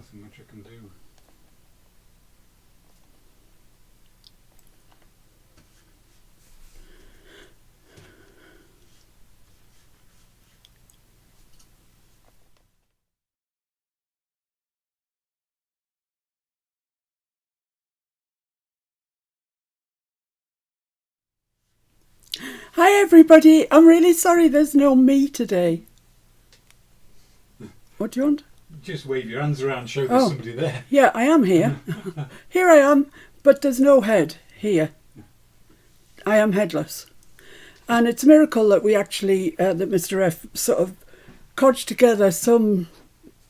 nothing much I can do. Hi everybody, I'm really sorry there's no me today. What do you want? Just wave your hands around, show there's somebody there. Yeah, I am here. Here I am, but there's no head here. I am headless. And it's a miracle that we actually, that Mr. F sort of codged together some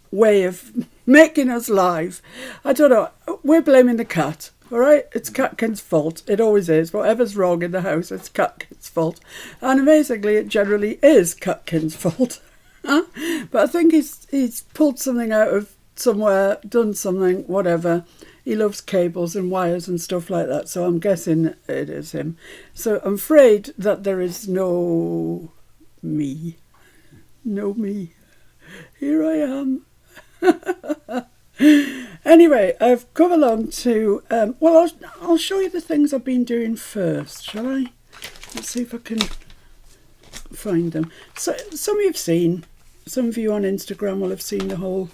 way of making us live. I don't know, we're blaming the cat. All right, it's Catkin's fault. It always is. Whatever's wrong in the house, it's Catkin's fault. And amazingly, it generally is Catkin's fault. But I think he's pulled something out of somewhere, done something, whatever. He loves cables and wires and stuff like that, so I'm guessing it is him. So I'm afraid that there is no me. No me. Here I am. Anyway, I've come along to, well, I'll show you the things I've been doing first, shall I? Let's see if I can find them. So, some of you have seen, some of you on Instagram will have seen the whole,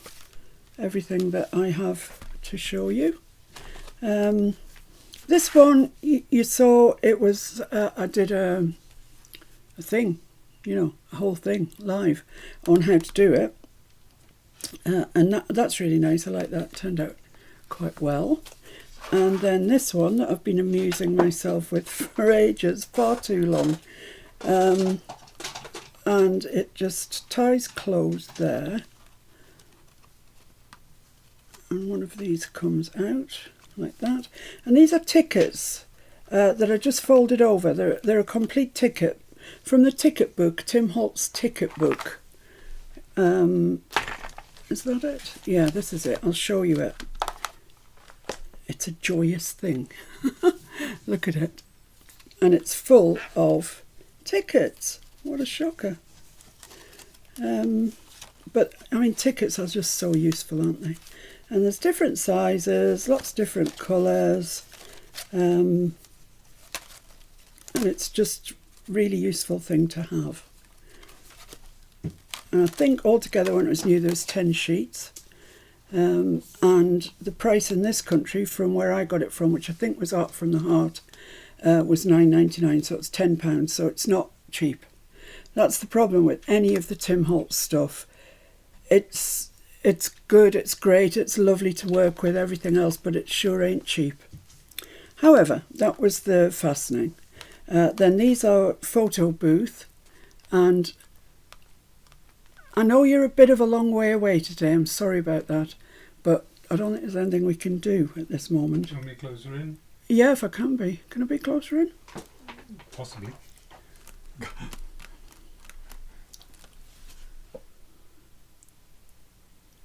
everything that I have to show you. This one, you saw, it was, I did a thing, you know, a whole thing live on how to do it. And that's really nice. I like that. It turned out quite well. And then this one that I've been amusing myself with for ages, far too long. And it just ties closed there. And one of these comes out like that. And these are tickets that are just folded over. They're a complete ticket from the ticket book, Tim Holtz ticket book. Is that it? Yeah, this is it. I'll show you it. It's a joyous thing. Look at it. And it's full of tickets. What a shocker. But, I mean, tickets are just so useful, aren't they? And there's different sizes, lots of different colours. And it's just really useful thing to have. And I think altogether when it was new there was 10 sheets. And the price in this country from where I got it from, which I think was Art from the Heart, was £9.99, so it's £10, so it's not cheap. That's the problem with any of the Tim Holtz stuff. It's good, it's great, it's lovely to work with, everything else, but it sure ain't cheap. However, that was the fastening. Then these are photo booth, and I know you're a bit of a long way away today, I'm sorry about that, but I don't think there's anything we can do at this moment. Do you want me closer in? Yeah, if I can be. Can I be closer in? Possibly.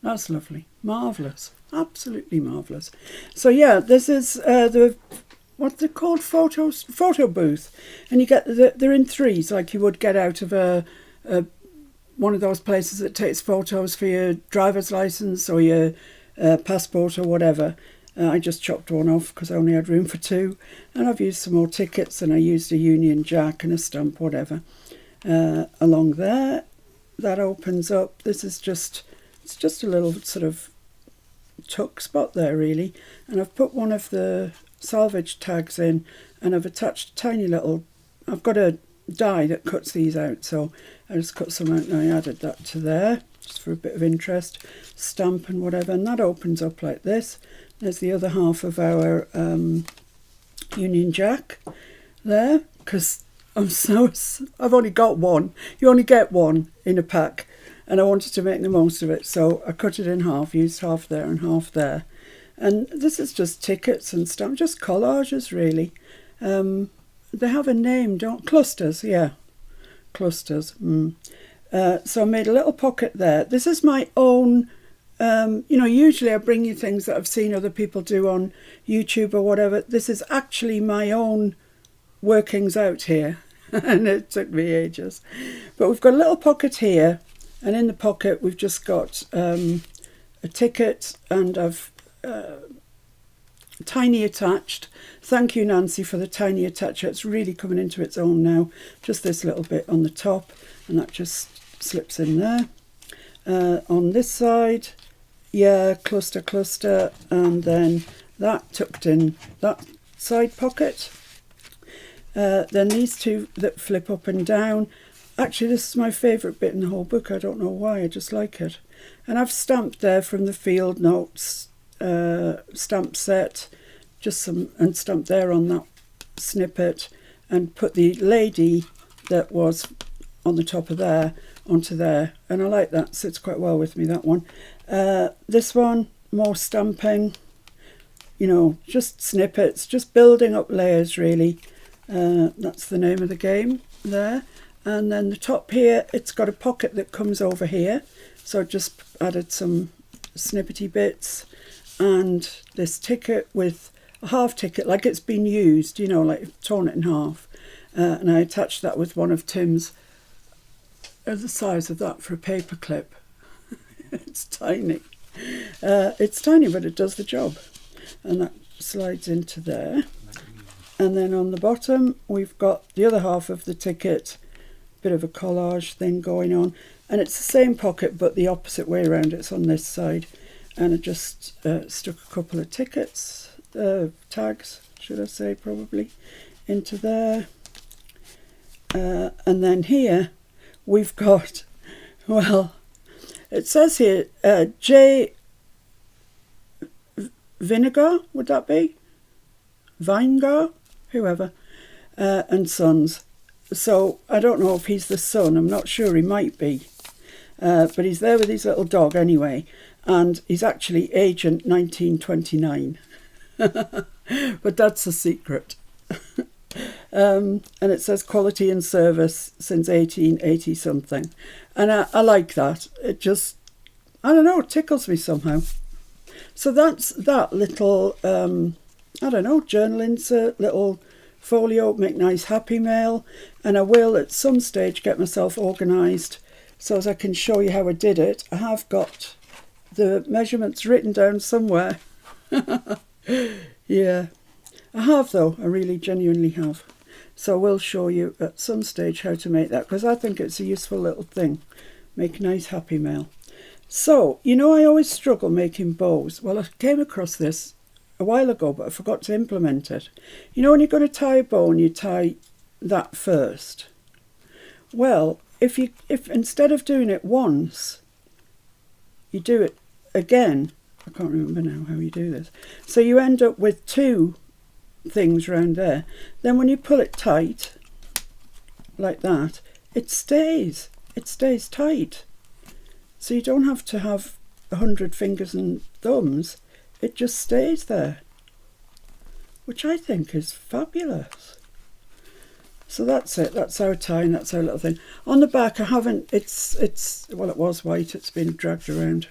That's lovely. Marvellous. Absolutely marvellous. So yeah, this is the, what they're called, photo booth. And you get, they're in threes, like you would get out of a one of those places that takes photos for your driver's license or your passport or whatever. I just chopped one off because I only had room for two. And I've used some more tickets, and I used a Union Jack and a stamp, whatever. Along there, that opens up. This is just, it's just a little sort of tuck spot there really. And I've put one of the salvage tags in, and I've attached a tiny little, I've got a die that cuts these out, so I just cut some out and I added that to there just for a bit of interest, stamp and whatever. And that opens up like this. There's the other half of our Union Jack there, because I've only got one. You only get one in a pack, and I wanted to make the most of it, so I cut it in half, used half there and half there. And this is just tickets and stuff, just collages really. They have a name, don't clusters? Yeah, clusters. So I made a little pocket there. This is my own, you know, usually I bring you things that I've seen other people do on YouTube or whatever. This is actually my own workings out here, and it took me ages. But we've got a little pocket here, and in the pocket we've just got a a ticket, and I've tiny attached. Thank you, Nancy, for the tiny attacher. It's really coming into its own now. Just this little bit on the top, and that just slips in there. On this side, yeah, cluster, and then that tucked in that side pocket. Then these two that flip up and down. Actually, this is my favourite bit in the whole book. I don't know why, I just like it. And I've stamped there from the field notes stamp set, just some, and stamped there on that snippet, and put the lady that was on the top of there onto there. And I like that, sits quite well with me, that one. This one, more stamping, you know, just snippets, just building up layers really. That's the name of the game there. And then the top here, it's got a pocket that comes over here. So I just added some snippety bits, and this ticket with a half ticket, like it's been used, you know, like torn it in half. And I attached that with one of Tim's, the size of that for a paper clip. It's tiny. It's tiny, but it does the job. And that slides into there. And then on the bottom, we've got the other half of the ticket, bit of a collage thing going on. And it's the same pocket, but the opposite way around. It's on this side. And I just stuck a couple of tickets, tags, should I say, probably, into there. And then here, we've got, well, it says here, J. Vinegar, would that be? Vinegar? Whoever. And Sons. So I don't know if he's the son. I'm not sure, he might be. But he's there with his little dog anyway. And he's actually Agent 1929. But that's a secret. And it says quality and service since 1880 something. And I like that. It just, I don't know, it tickles me somehow. So that's that little, I don't know, journal insert, little folio, make nice happy mail. And I will at some stage get myself organised so as I can show you how I did it. I have got the measurements written down somewhere. Yeah, I have though, I really genuinely have. So I will show you at some stage how to make that, because I think it's a useful little thing. Make nice happy mail. So, you know, I always struggle making bows. Well, I came across this a while ago, but I forgot to implement it. You know, when you're going to tie a bow and you tie that first. Well, if instead of doing it once, you do it again. I can't remember now how you do this. So you end up with two things round there. Then when you pull it tight, like that, it stays. It stays tight. So you don't have to have 100 fingers and thumbs. It just stays there, which I think is fabulous. So that's it. That's our tie, and that's our little thing. On the back, I haven't. Well, it was white. It's been dragged around,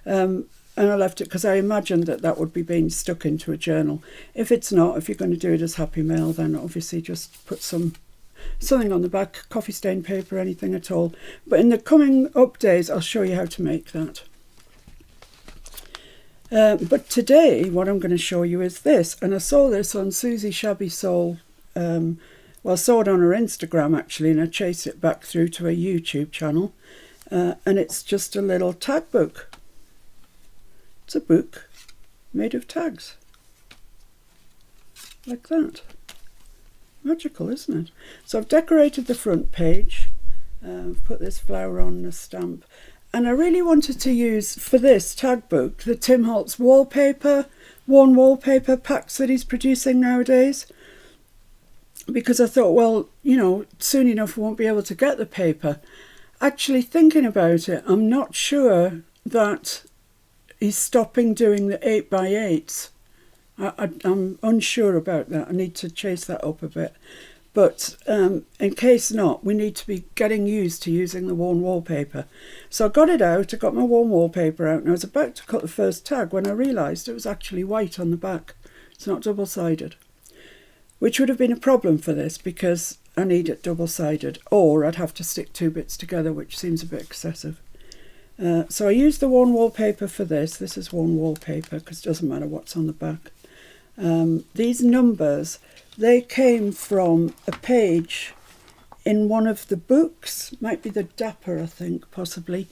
and I left it because I imagined that would be being stuck into a journal. If it's not, if you're going to do it as happy mail, then obviously just put something on the back, coffee stain paper, anything at all. But in the coming up days, I'll show you how to make that. But today, what I'm going to show you is this, and I saw this on Susie Shabby Soul. Well, I saw it on her Instagram actually, and I chased it back through to her YouTube channel. And it's just a little tag book. It's a book made of tags. Like that. Magical, isn't it? So I've decorated the front page. Put this flower on a stamp. And I really wanted to use, for this tag book, the Tim Holtz wallpaper, worn wallpaper packs that he's producing nowadays. Because I thought, well, you know, soon enough we won't be able to get the paper. Actually thinking about it, I'm not sure that he's stopping doing the 8x8s. I'm unsure about that. I need to chase that up a bit. But in case not, we need to be getting used to using the worn wallpaper. So I got it out, I got my worn wallpaper out, and I was about to cut the first tag when I realised it was actually white on the back. It's not double-sided. Which would have been a problem for this because I need it double-sided, or I'd have to stick two bits together, which seems a bit excessive. So I used the one wallpaper for this. This is one wallpaper because it doesn't matter what's on the back. These numbers, they came from a page in one of the books, might be the Dapper, I think, possibly,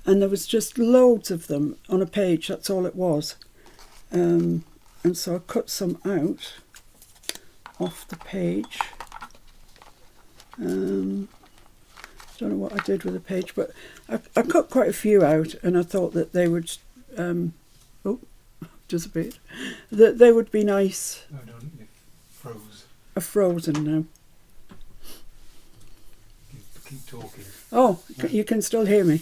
and there was just loads of them on a page, that's all it was. And so I cut some out off the page. Don't know what I did with the page, but I cut quite a few out, and I thought that they would, disappeared, that they would be nice. No, don't. It froze. Are frozen now. Keep talking. Oh, you can still hear me.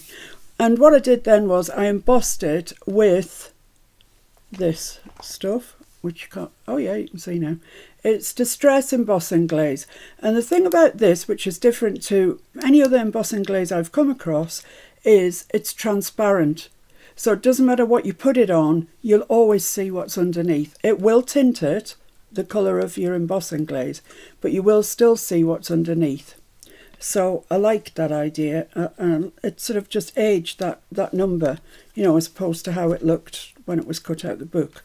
And what I did then was I embossed it with this stuff, which you can't, oh yeah, you can see now. It's Distress Embossing Glaze. And the thing about this, which is different to any other embossing glaze I've come across, is it's transparent. So it doesn't matter what you put it on, you'll always see what's underneath. It will tint it, the colour of your embossing glaze, but you will still see what's underneath. So I like that idea, and it sort of just aged that number, as opposed to how it looked when it was cut out the book.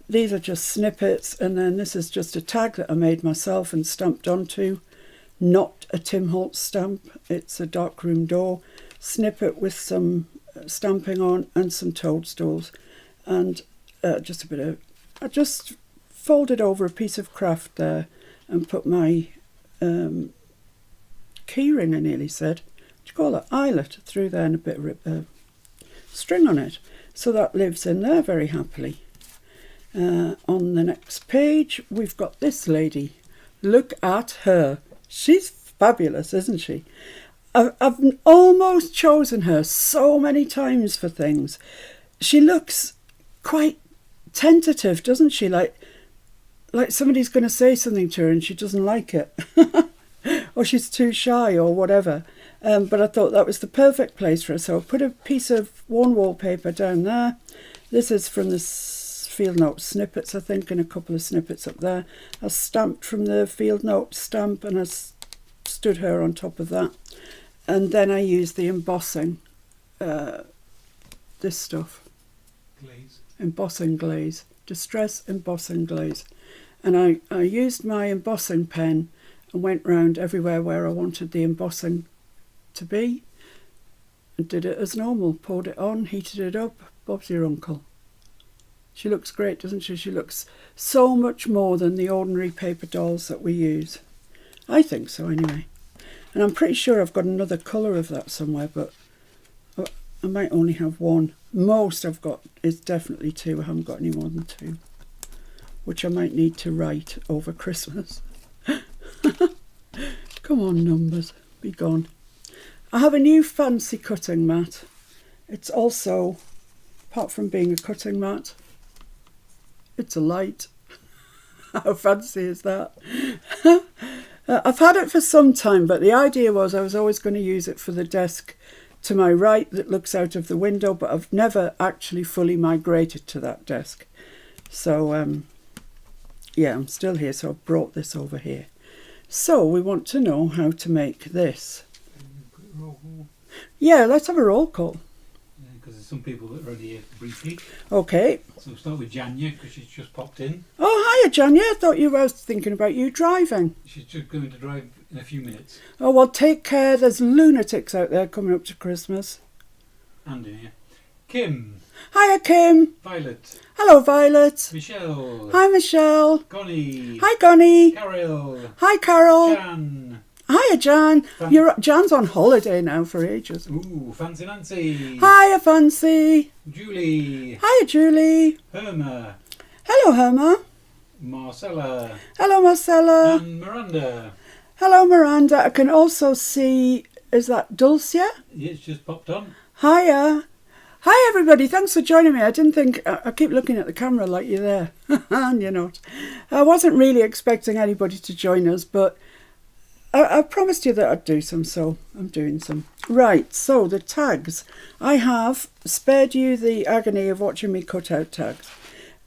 These are just snippets, and then this is just a tag that I made myself and stamped onto. Not a Tim Holtz stamp, it's a darkroom door snippet with some stamping on and some toadstools, and just a bit of, I just folded over a piece of craft there and put my keyring, I nearly said, what do you call it, eyelet through there, and a bit of string on it, so that lives in there very happily. On the next page we've got this lady. Look at her, she's fabulous, isn't she? I've almost chosen her so many times for things. She looks quite tentative, doesn't she, like somebody's going to say something to her and she doesn't like it or she's too shy or whatever, but I thought that was the perfect place for her, so I put a piece of worn wallpaper down there. This is from the field note snippets, I think, and a couple of snippets up there. I stamped from the field note stamp and I stood her on top of that, and then I used the embossing, this stuff, Glaze. Embossing glaze, Distress Embossing Glaze. And I used my embossing pen and went round everywhere where I wanted the embossing to be and did it as normal. Poured it on, heated it up. Bob's your uncle. She looks great, doesn't she? She looks so much more than the ordinary paper dolls that we use. I think so anyway. And I'm pretty sure I've got another colour of that somewhere, but I might only have one. Most I've got is definitely two. I haven't got any more than two, which I might need to write over Christmas. Come on, numbers, be gone. I have a new fancy cutting mat. It's also, apart from being a cutting mat, it's a light. How fancy is that? I've had it for some time, but the idea was I was always going to use it for the desk to my right that looks out of the window, but I've never actually fully migrated to that desk. So, yeah, I'm still here, so I've brought this over here. So we want to know how to make this. Yeah, let's have a roll call. Because there's some people that are already here briefly. Okay. So we'll start with Janya, because she's just popped in. Oh, hiya, Janya. I thought you were thinking about you driving. She's just going to drive in a few minutes. Oh, well, take care. There's lunatics out there coming up to Christmas. And in here. Kim. Hiya, Kim. Violet. Hello, Violet. Michelle. Hi, Michelle. Connie. Hi, Connie. Carol. Hi, Carol. Jan. Hiya, Jan. Jan's on holiday now for ages. Ooh, Fancy Nancy. Hiya, Fancy. Julie. Hiya, Julie. Herma. Hello, Herma. Marcella. Hello, Marcella. And Miranda. Hello, Miranda. I can also see, is that Dulcia? It's just popped on. Hiya. Hi, everybody. Thanks for joining me. I didn't think, I keep looking at the camera like you're there. And you're not. I wasn't really expecting anybody to join us, but I promised you that I'd do some, so I'm doing some. Right, so the tags. I have spared you the agony of watching me cut out tags.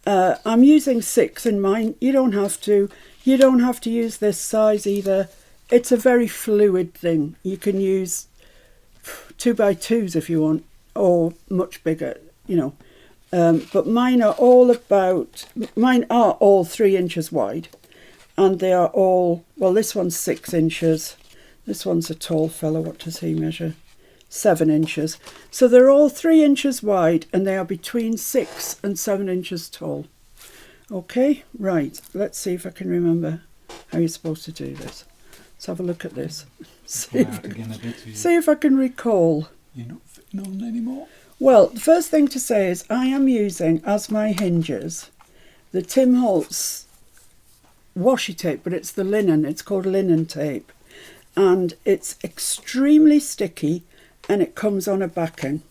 I'm using 6 in mine. You don't have to. You don't have to use this size either. It's a very fluid thing. You can use 2x2s if you want, or much bigger, you know. But mine are all 3 inches wide, and they are all, well, this one's 6 inches. This one's a tall fella. What does he measure? 7 inches. So they're all 3 inches wide, and they are between 6 and 7 inches tall. Okay, right. Let's see if I can remember how you're supposed to do this. Let's have a look at this. See if I can recall. You're not fitting on anymore. Well, the first thing to say is I am using as my hinges the Tim Holtz washi tape, but it's the linen. It's called linen tape, and it's extremely sticky, and it comes on a backing.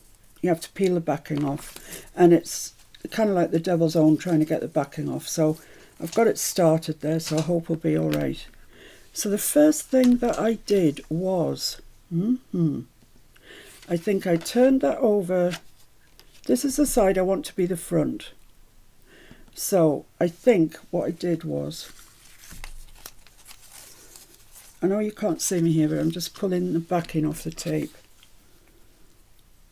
You have to peel the backing off, and it's kind of like the devil's own trying to get the backing off. So I've got it started there, so I hope we'll be all right. So the first thing that I did was, I think I turned that over. This is the side I want to be the front. So I think what I did was, I know you can't see me here, but I'm just pulling the backing off the tape.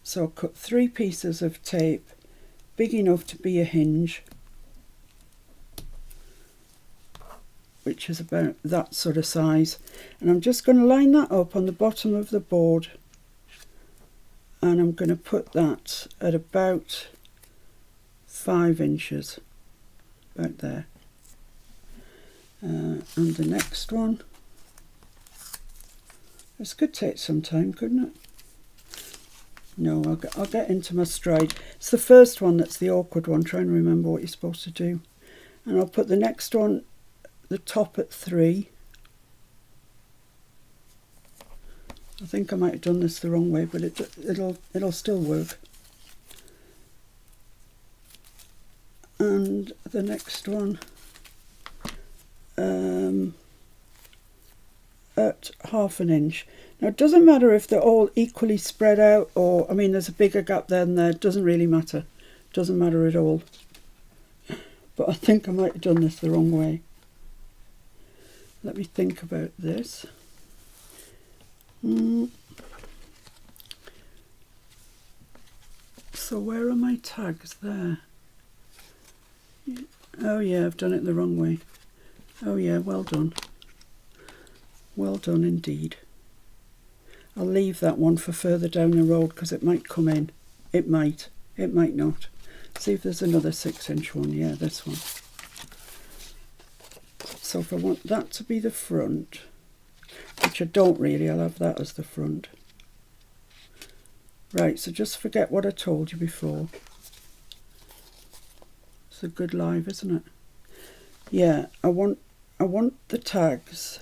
So I cut 3 pieces of tape big enough to be a hinge, which is about that sort of size. And I'm just going to line that up on the bottom of the board. And I'm going to put that at about 5 inches, about there. And the next one, this could take some time, couldn't it? No, I'll get into my stride. It's the first one that's the awkward one, trying to remember what you're supposed to do. And I'll put the next one, the top at 3. I think I might have done this the wrong way, but it'll still work. And the next one at 1/2 inch. Now it doesn't matter if they're all equally spread out, or I mean there's a bigger gap there than there. It doesn't really matter. Doesn't matter at all. But I think I might have done this the wrong way. Let me think about this. So where are my tags there? Oh yeah, I've done it the wrong way. Oh yeah, well done. Well done indeed. I'll leave that one for further down the road because it might come in. It might not. See if there's another 6-inch one. Yeah, this one. So if I want that to be the front, which I don't really, I'll have that as the front. Right, so just forget what I told you before. It's a good live, isn't it? Yeah, I want the tags,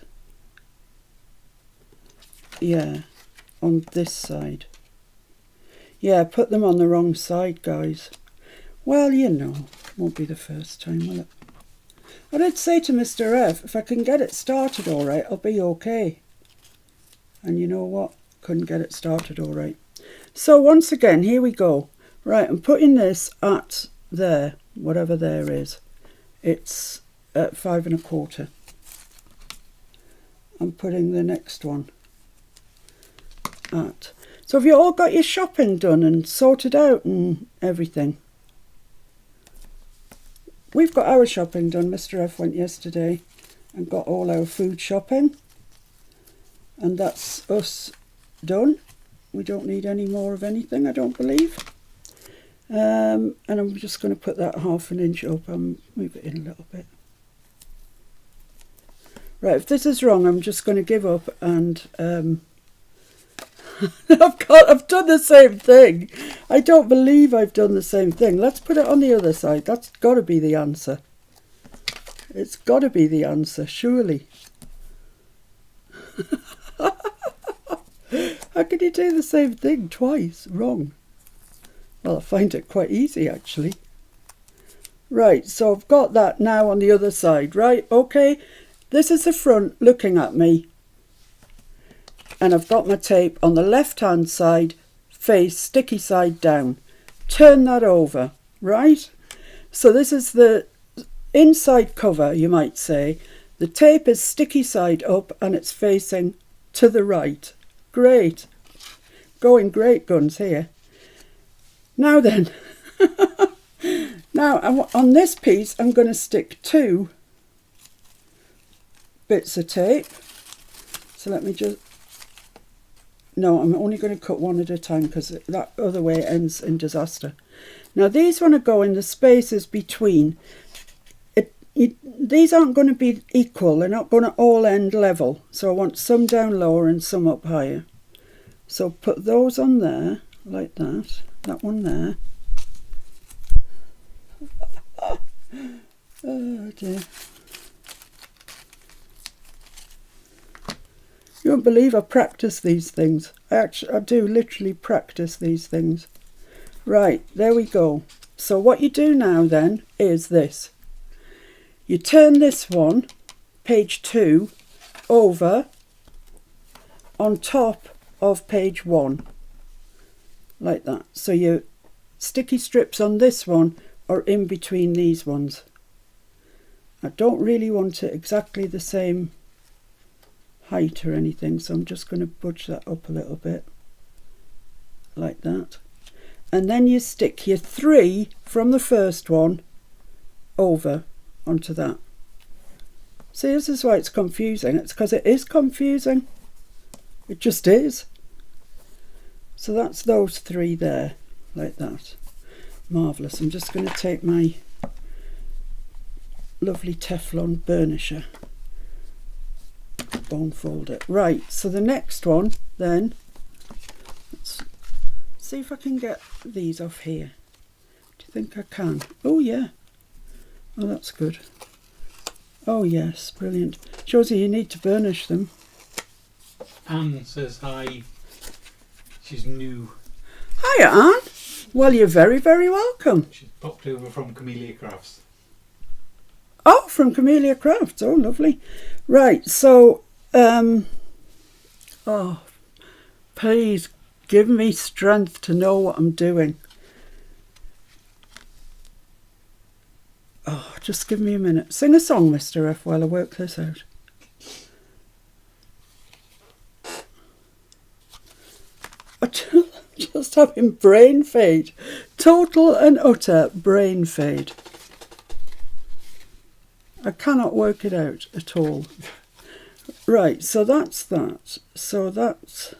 yeah, on this side. Yeah, put them on the wrong side, guys. Well, you know, won't be the first time, will it? I did say to Mr. F, if I can get it started all right, I'll be okay. And you know what? Couldn't get it started all right. So once again, here we go. Right, I'm putting this at there, whatever there is. It's at 5 1/4. I'm putting the next one at. So have you all got your shopping done and sorted out and everything? We've got our shopping done. Mr. F went yesterday and got all our food shopping. And that's us done. We don't need any more of anything, I don't believe. And I'm just going to put that 1/2 inch up and move it in a little bit. Right, if this is wrong, I'm just going to give up and I've done the same thing. I don't believe I've done the same thing. Let's put it on the other side. That's got to be the answer. It's got to be the answer, surely. How can you do the same thing twice wrong? Well, I find it quite easy, actually. Right, so I've got that now on the other side, right? Okay, this is the front looking at me. And I've got my tape on the left-hand side, face sticky side down. Turn that over, right? So this is the inside cover, you might say. The tape is sticky side up and it's facing to the right. Great. going great guns here. Now then, now on this piece I'm going to stick 2 bits of tape. So let me just, no, I'm only going to cut one at a time because that other way ends in disaster. Now these want to go in the spaces between. These aren't going to be equal, they're not going to all end level. So I want some down lower and some up higher. So put those on there, like that. That one there. Oh dear. You won't believe I practice these things. I do literally practice these things. Right, there we go. So what you do now then is this. You turn this one, page 2, over on top of page 1, like that. So your sticky strips on this one are in between these ones. I don't really want it exactly the same height or anything, so I'm just going to budge that up a little bit, like that. And then you stick your 3 from the first one over onto that. See, this is why it's confusing. It's because it is confusing. It just is. So that's those 3 there, like that. Marvellous. I'm just going to take my lovely Teflon burnisher, bone fold it. Right, so the next one then, let's see if I can get these off here. Do you think I can? Oh yeah. Oh, that's good. Oh yes, brilliant. Shows you need to burnish them. Anne says hi. She's new. Hiya, Anne. Well, you're very, very welcome. She's popped over from Camellia Crafts. Oh, from Camellia Crafts. Oh, lovely. Right, so, oh, please give me strength to know what I'm doing. Oh, just give me a minute. Sing a song, Mr. F, while I work this out. I'm just having brain fade. Total and utter brain fade. I cannot work it out at all. Right, so that's that. So that's...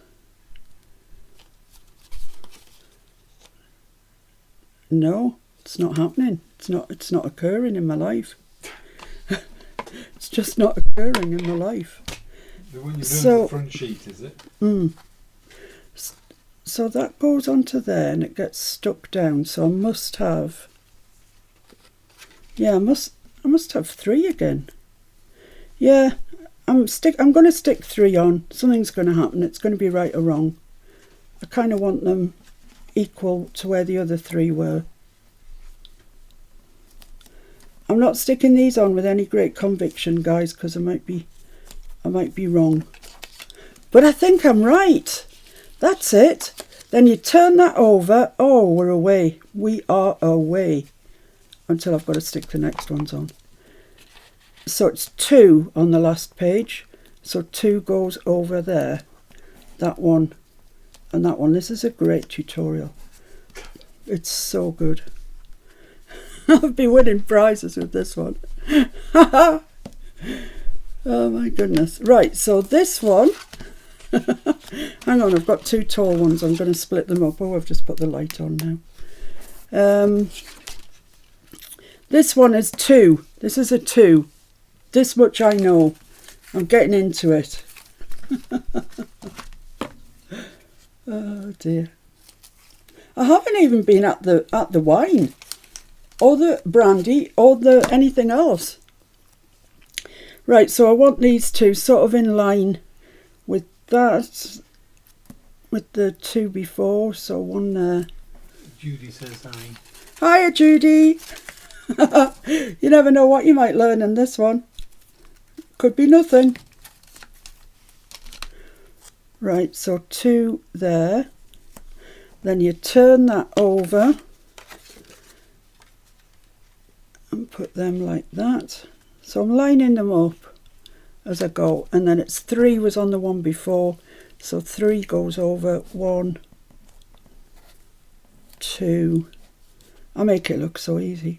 No, it's not happening. It's not occurring in my life. It's just not occurring in my life. The one you're doing the front sheet, is it? So that goes onto there and it gets stuck down. So I must have... Yeah, I must have 3 again. Yeah, I'm going to stick 3 on. Something's going to happen. It's going to be right or wrong. I kind of want them equal to where the other 3 were. I'm not sticking these on with any great conviction, guys, because I might be wrong. But I think I'm right. That's it. Then you turn that over. Oh, we're away. We are away. Until I've got to stick the next ones on. So it's 2 on the last page. So 2 goes over there. That one and that one. This is a great tutorial. It's so good. I'll be winning prizes with this one. Oh my goodness. Right, so this one. Hang on, I've got 2 tall ones. I'm going to split them up. Oh, I've just put the light on now. This one is 2. This is a 2. This much I know. I'm getting into it. Oh dear. I haven't even been at the wine or the brandy or the anything else. Right, so I want these 2 sort of in line with that, with the 2 before. So one there. Judy says hi. Hiya, Judy. You never know what you might learn in this one. Could be nothing. Right, so 2 there. Then you turn that over and put them like that. So I'm lining them up as I go. And then it's 3 was on the one before. So 3 goes over 1, 2. I make it look so easy.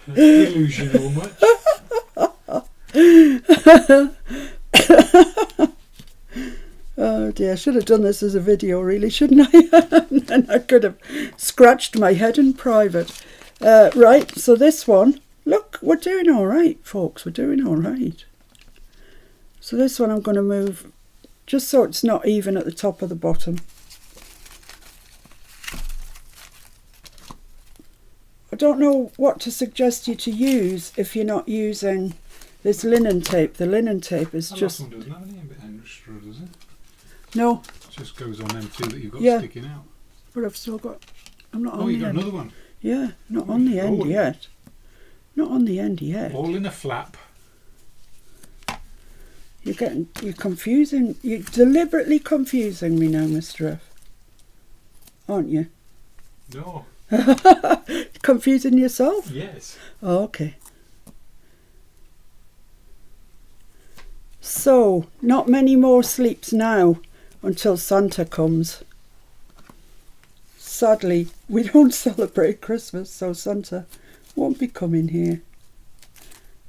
Delusional much. Oh dear, I should have done this as a video really, shouldn't I? And I could have scratched my head in private. Right, so this one, look, we're doing all right, folks, we're doing all right. So this one I'm going to move just so it's not even at the top of the bottom. I don't know what to suggest you to use if you're not using this linen tape. The linen tape is just... That one doesn't have any extra, does it? No. It just goes on them two that you've got sticking out. But I've still got... I'm not on the end. Oh, you got end. another one? Yeah, not on the end yet. Not on the end yet. All in a flap. You're confusing... You're deliberately confusing me now, Mr. F. Aren't you? No. Confusing yourself? Yes. Oh, okay. So, not many more sleeps now until Santa comes. Sadly, we don't celebrate Christmas, so Santa won't be coming here.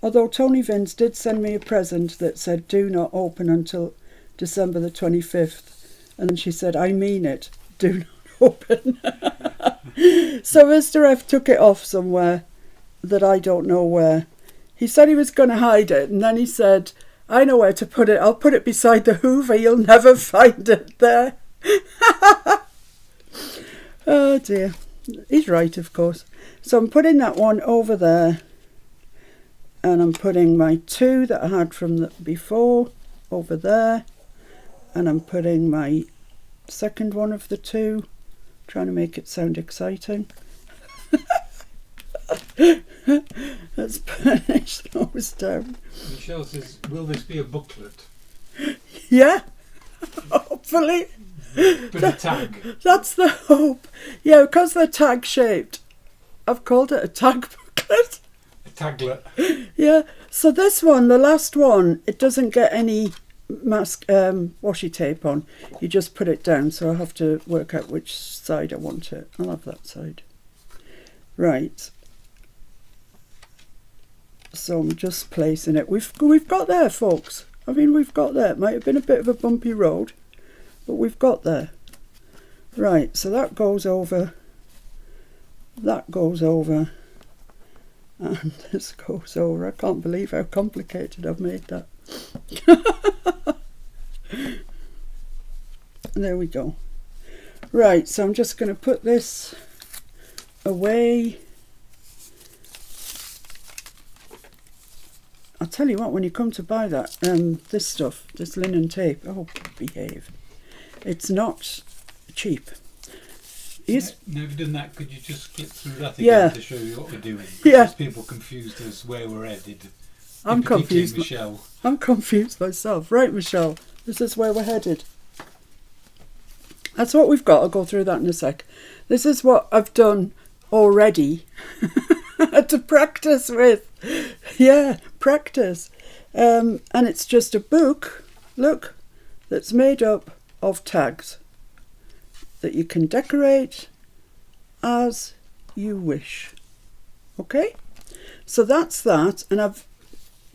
Although Tony Vince did send me a present that said do not open until December the 25th. And then she said, I mean it, do not open. So Mr. F took it off somewhere that I don't know where. He said he was going to hide it, and then he said, I know where to put it. I'll put it beside the Hoover. You'll never find it there. Oh dear. He's right, of course. So I'm putting that one over there. And I'm putting my 2 that I had from before over there. And I'm putting my second one of the 2. Trying to make it sound exciting. Let's punish those down. Michelle says, will this be a booklet? Yeah, hopefully. But a tag. That's the hope. Yeah, because they're tag shaped. I've called it a tag booklet. A taglet. Yeah, so this one, the last one, it doesn't get any washi tape on. You just put it down, so I'll have to work out which side I want it. I'll have that side. Right. So I'm just placing it. We've got there, folks. I mean, we've got there. It might have been a bit of a bumpy road, but we've got there. Right, so that goes over. That goes over. And this goes over. I can't believe how complicated I've made that. There we go. Right, so I'm just going to put this away. I'll tell you what, when you come to buy that, this stuff, this linen tape, oh, behave. It's not cheap. Now you've done that, could you just flip through that again to show you what we're doing? Because people confused as where we're headed. I'm confused. Michelle. I'm confused myself. Right, Michelle, this is where we're headed. That's what we've got. I'll go through that in a sec. This is what I've done already to practice with. Yeah, practice. And it's just a book, look, that's made up of tags that you can decorate as you wish. Okay? So that's that. And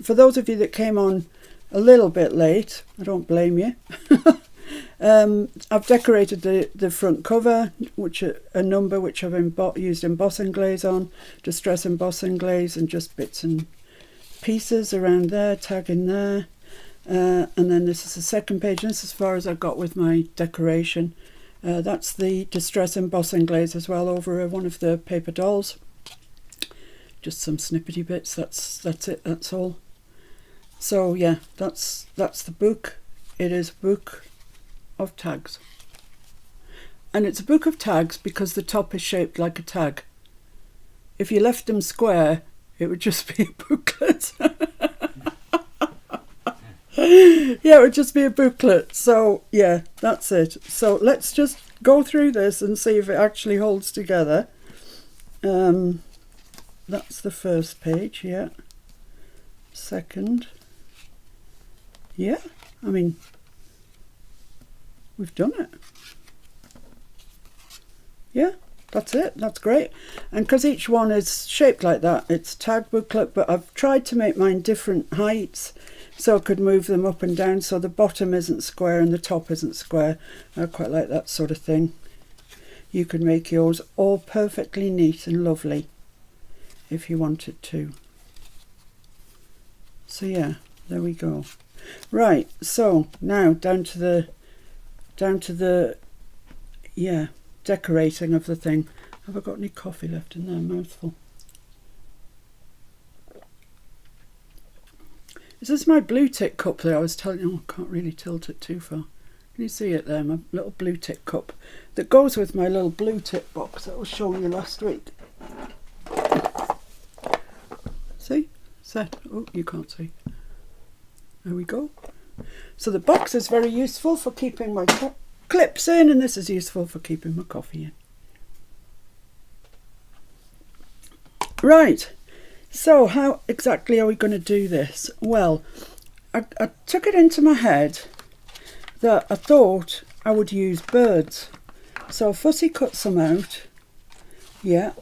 for those of you that came on a little bit late, I don't blame you. I've decorated the front cover, which a number which I've used embossing glaze on, distress embossing glaze, and just bits and pieces around there, tagging there. And then this is the second page, and this is as far as I got with my decoration. That's the distress embossing glaze as well over one of the paper dolls. Just some snippety bits. That's it. That's all. So yeah, that's the book. It is a book of tags, and it's a book of tags because the top is shaped like a tag. If you left them square, it would just be a booklet. Yeah, it would just be a booklet. So yeah, that's it. So let's just go through this and see if it actually holds together. That's the first page. Yeah. Second. Yeah, I mean, we've done it. Yeah, that's it. That's great. And because each one is shaped like that, it's tag booklet, but I've tried to make mine different heights so I could move them up and down so the bottom isn't square and the top isn't square. I quite like that sort of thing. You can make yours all perfectly neat and lovely if you wanted to. So yeah, there we go. Right, so now down to the decorating of the thing. Have I got any coffee left in there? Mouthful. Is this my blue tick cup that I was telling you? Oh, I can't really tilt it too far. Can you see it there? My little blue tick cup that goes with my little blue tick box that I was showing you last week. See? Set. Oh, you can't see. There we go. So the box is very useful for keeping my clips in, and this is useful for keeping my coffee in. Right, so how exactly are we going to do this? Well, I took it into my head that I thought I would use birds. So I fussy cut some out. Yeah,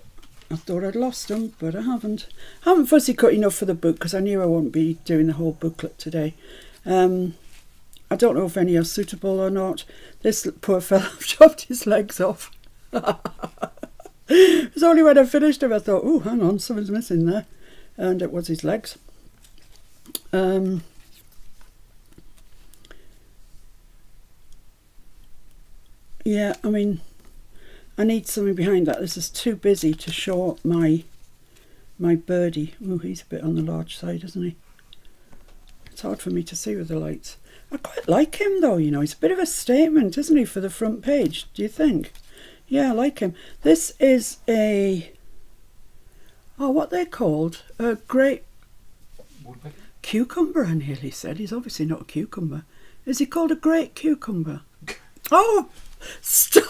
I thought I'd lost them, but I haven't. I haven't fussy cut enough for the book because I knew I wouldn't be doing the whole booklet today. I don't know if any are suitable or not. This poor fella chopped his legs off. It was only when I finished him I thought, oh, hang on, something's missing there. And it was his legs. Yeah, I mean, I need something behind that. This is too busy to show up my birdie. Oh, he's a bit on the large side, isn't he? It's hard for me to see with the lights. I quite like him though, you know. He's a bit of a statement, isn't he, for the front page, do you think? Yeah, I like him. This is a... Oh, what they're called? A great... Woodpecker? Cucumber, I nearly said. He's obviously not a cucumber. Is he called a great cucumber? Oh! Stop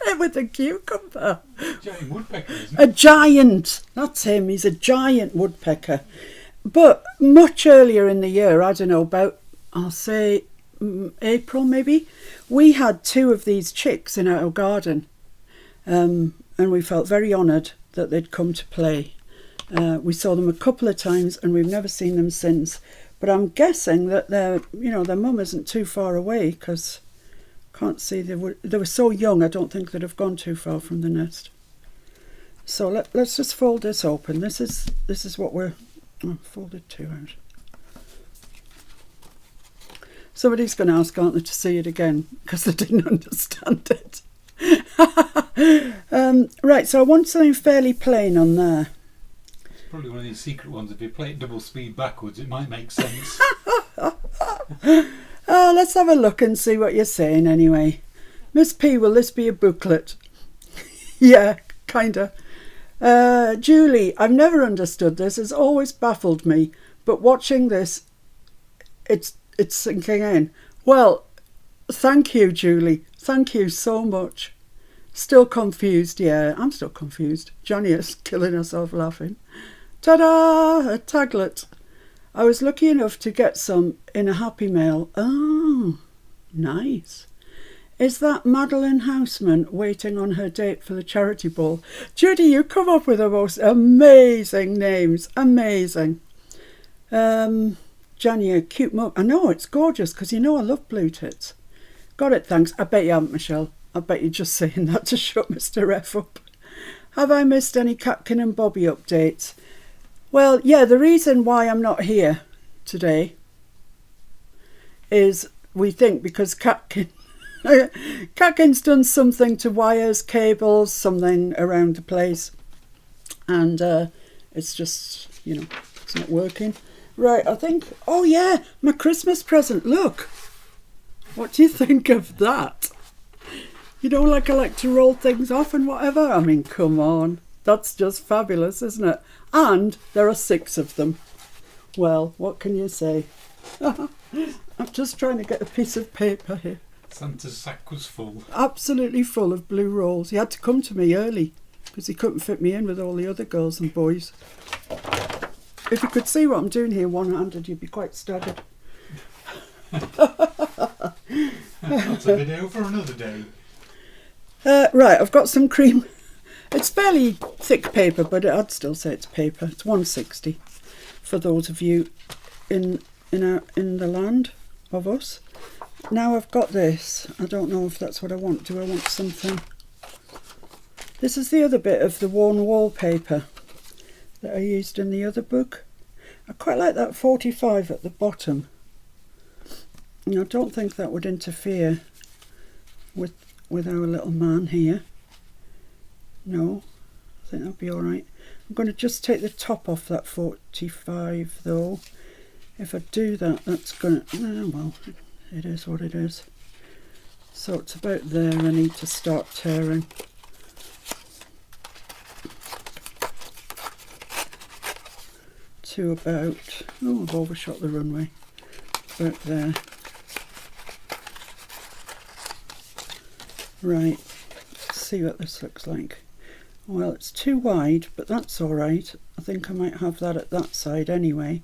it with the cucumber. Giant woodpecker, isn't A giant. That's him. He's a giant woodpecker. But much earlier in the year, I don't know, about, I'll say April maybe, we had 2 of these chicks in our garden. And we felt very honoured that they'd come to play. We saw them a couple of times and we've never seen them since. But I'm guessing that their mum isn't too far away because can't see they were so young. I don't think they'd have gone too far from the nest. So let's just fold this open. This is what we're folded 2 out. Somebody's going to ask, aren't they, to see it again because they didn't understand it. Right, so I want something fairly plain on there. It's probably one of these secret ones. If you play it double speed backwards, it might make sense. Oh, let's have a look and see what you're saying anyway. Miss P, will this be a booklet? Yeah, kinda. Julie, I've never understood this. It's always baffled me. But watching this, it's sinking in. Well, thank you, Julie. Thank you so much. Still confused, yeah. I'm still confused. Johnny is killing herself laughing. Ta-da! A taglet. I was lucky enough to get some in a Happy Mail. Oh, nice. Is that Madeline Houseman waiting on her date for the charity ball? Judy, you come up with the most amazing names. Amazing. Johnny, a cute mug. I know, it's gorgeous because you know I love blue tits. Got it, thanks. I bet you haven't, Michelle. I bet you're just saying that to shut Mr. F up. Have I missed any Catkin and Bobby updates? Well, yeah, the reason why I'm not here today is, we think, because Catkin's done something to wires, cables, something around the place. And it's just, it's not working. Right, I think, oh yeah, my Christmas present, look. What do you think of that? Like I like to roll things off and whatever. I mean, come on. That's just fabulous, isn't it? And there are 6 of them. Well, what can you say? I'm just trying to get a piece of paper here. Santa's sack was full. Absolutely full of blue rolls. He had to come to me early because he couldn't fit me in with all the other girls and boys. If you could see what I'm doing here one-handed, you'd be quite staggered. That's a video for another day. Right, I've got some cream. It's fairly thick paper, but I'd still say it's paper. It's 160 for those of you in the land of us. Now I've got this. I don't know if that's what I want. Do I want something? This is the other bit of the worn wallpaper that I used in the other book. I quite like that 45 at the bottom. And I don't think that would interfere with our little man here. No, I think that'll be all right. I'm going to just take the top off that 45 though. If I do that, that's going to, well, it is what it is. So it's about there. I need to start tearing. To about, oh, I've overshot the runway. About there. Right, let's see what this looks like. Well, it's too wide, but that's all right. I think I might have that at that side anyway.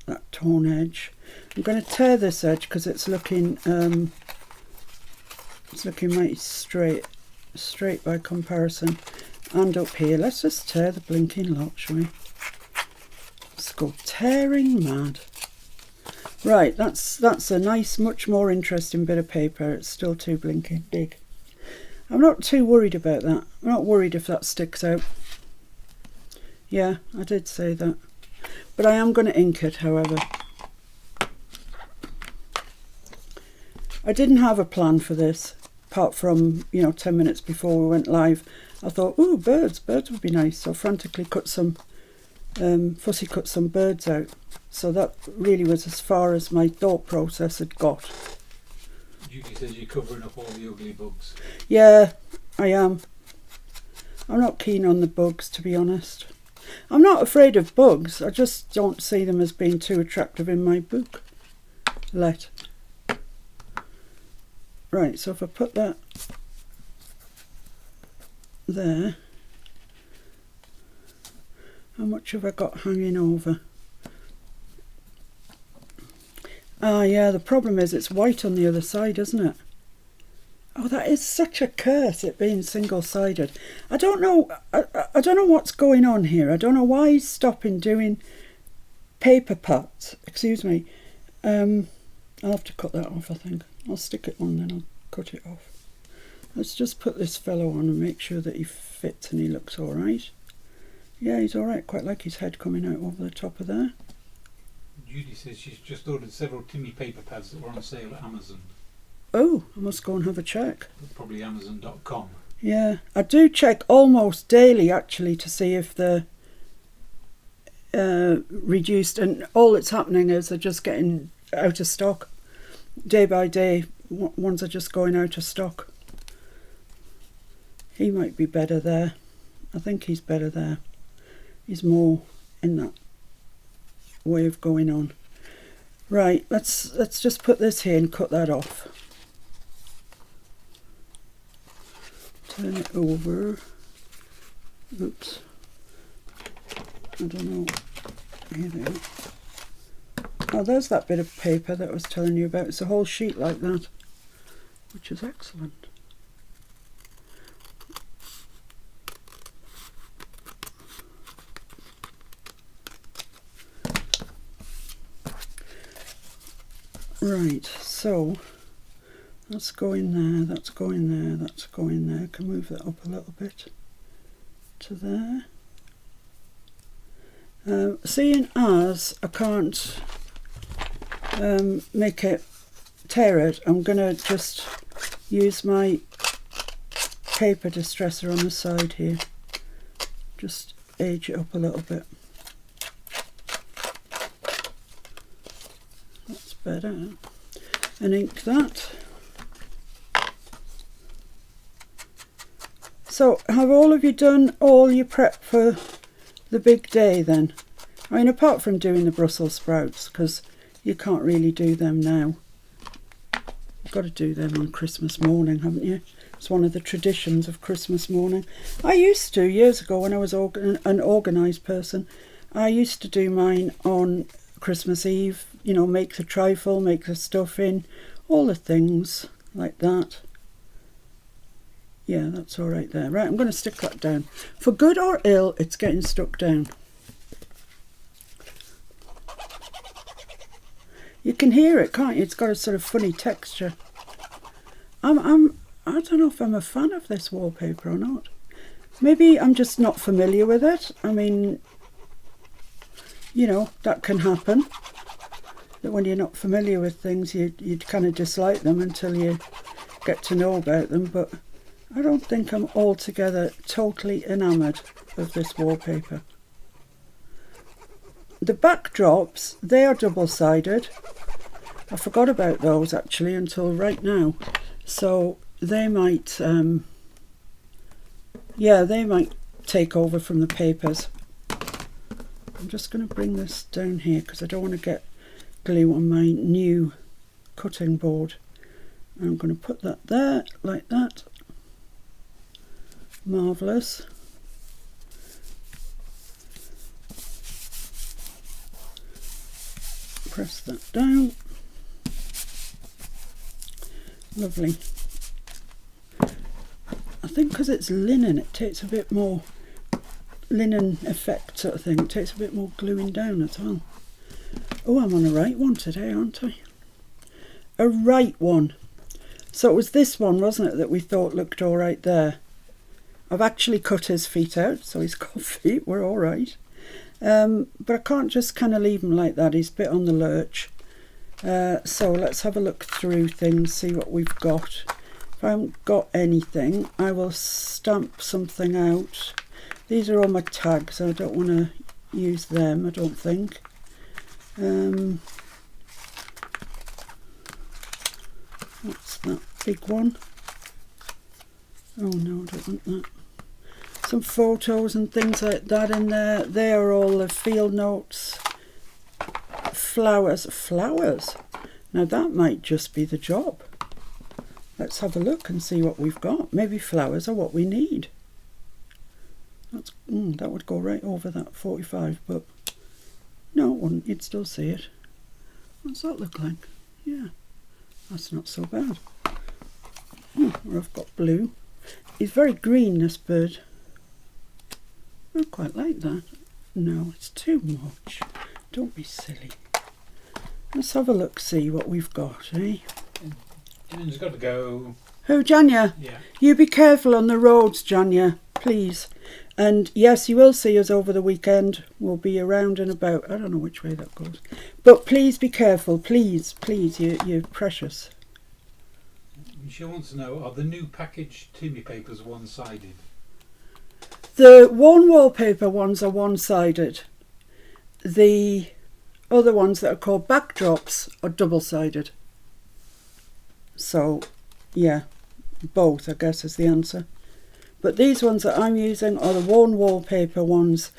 That torn edge. I'm going to tear this edge because it's looking mighty straight by comparison. And up here, let's just tear the blinking lot, shall we? Let's go tearing mad. Right, that's a nice, much more interesting bit of paper. It's still too blinking big. I'm not too worried about that. I'm not worried if that sticks out. Yeah, I did say that. But I am going to ink it, however. I didn't have a plan for this, apart from, 10 minutes before we went live. I thought, ooh, birds would be nice. So I frantically cut some, fussy cut some birds out. So that really was as far as my thought process had got. Judy says you're covering up all the ugly bugs. Yeah, I am. I'm not keen on the bugs, to be honest. I'm not afraid of bugs. I just don't see them as being too attractive in my book. Right, so if I put that there, how much have I got hanging over? Ah, yeah, the problem is it's white on the other side, isn't it? Oh, that is such a curse, it being single-sided. I don't know what's going on here. I don't know why he's stopping doing paper parts. Excuse me. I'll have to cut that off, I think. I'll stick it on, then I'll cut it off. Let's just put this fellow on and make sure that he fits and he looks all right. Yeah, he's all right. Quite like his head coming out over the top of there. Judy says she's just ordered several Timmy paper pads that were on sale at Amazon. Oh, I must go and have a check. Probably Amazon.com. Yeah, I do check almost daily actually to see if they're reduced, and all that's happening is they're just getting out of stock. Day by day, ones are just going out of stock. He might be better there. I think he's better there. He's more in that way of going on. Right, let's just put this here and cut that off. Turn it over. Oops. I don't know. Here they are. Oh, there's that bit of paper that I was telling you about. It's a whole sheet like that, which is excellent. Right, so that's going there, that's going there, that's going there. I can move that up a little bit to there. Seeing as I can't make it, tear it, I'm going to just use my paper distresser on the side here. Just age it up a little bit. That's better. And ink that. So have all of you done all your prep for the big day then? I mean, apart from doing the Brussels sprouts, because you can't really do them now. You've got to do them on Christmas morning, haven't you? It's one of the traditions of Christmas morning. I used to, years ago, when I was an organised person, I used to do mine on Christmas Eve, you know, make the trifle, make the stuffing, all the things like that. Yeah, that's all right there. Right, I'm going to stick that down. For good or ill, it's getting stuck down. You can hear it, can't you? It's got a sort of funny texture. I don't know if I'm a fan of this wallpaper or not. Maybe I'm just not familiar with it. I mean, you know, that can happen. That when you're not familiar with things, you'd kind of dislike them until you get to know about them. But I don't think I'm altogether totally enamoured of this wallpaper. The backdrops, they are double-sided. I forgot about those actually until right now. So they might, they might take over from the papers. I'm just going to bring this down here because I don't want to get glue on my new cutting board. And I'm going to put that there, like that. Marvellous. Press that down. Lovely. I think because it's linen, it takes a bit more linen effect sort of thing. It takes a bit more gluing down as well. Oh, I'm on the right one today, aren't I? A right one. So it was this one, wasn't it, that we thought looked all right there. I've actually cut his feet out, so he's got feet, we're all right. But I can't just kind of leave him like that. He's a bit on the lurch. So let's have a look through things, see what we've got. If I haven't got anything, I will stamp something out. These are all my tags, so I don't want to use them, I don't think. What's that big one? Oh no, I don't want that. Some photos and things like that in there. They are all the field notes. Flowers. Now that might just be the job. Let's have a look and see what we've got. Maybe flowers are what we need. That would go right over that 45, but no, it wouldn't. You'd still see it. What's that look like? Yeah, that's not so bad. I've got blue. He's very green, this bird. I quite like that. No, it's too much. Don't be silly. Let's have a look, see what we've got, eh? Jan's got to go. Who, Janya? Yeah. You be careful on the roads, Janya, please. And yes, you will see us over the weekend. We'll be around and about. I don't know which way that goes. But please be careful, please, you're precious. She wants to know, are the new packaged Timmy papers one-sided? The one wallpaper ones are one-sided. The other ones that are called backdrops are double-sided. So, yeah, both, I guess, is the answer. But these ones that I'm using are the one wallpaper ones,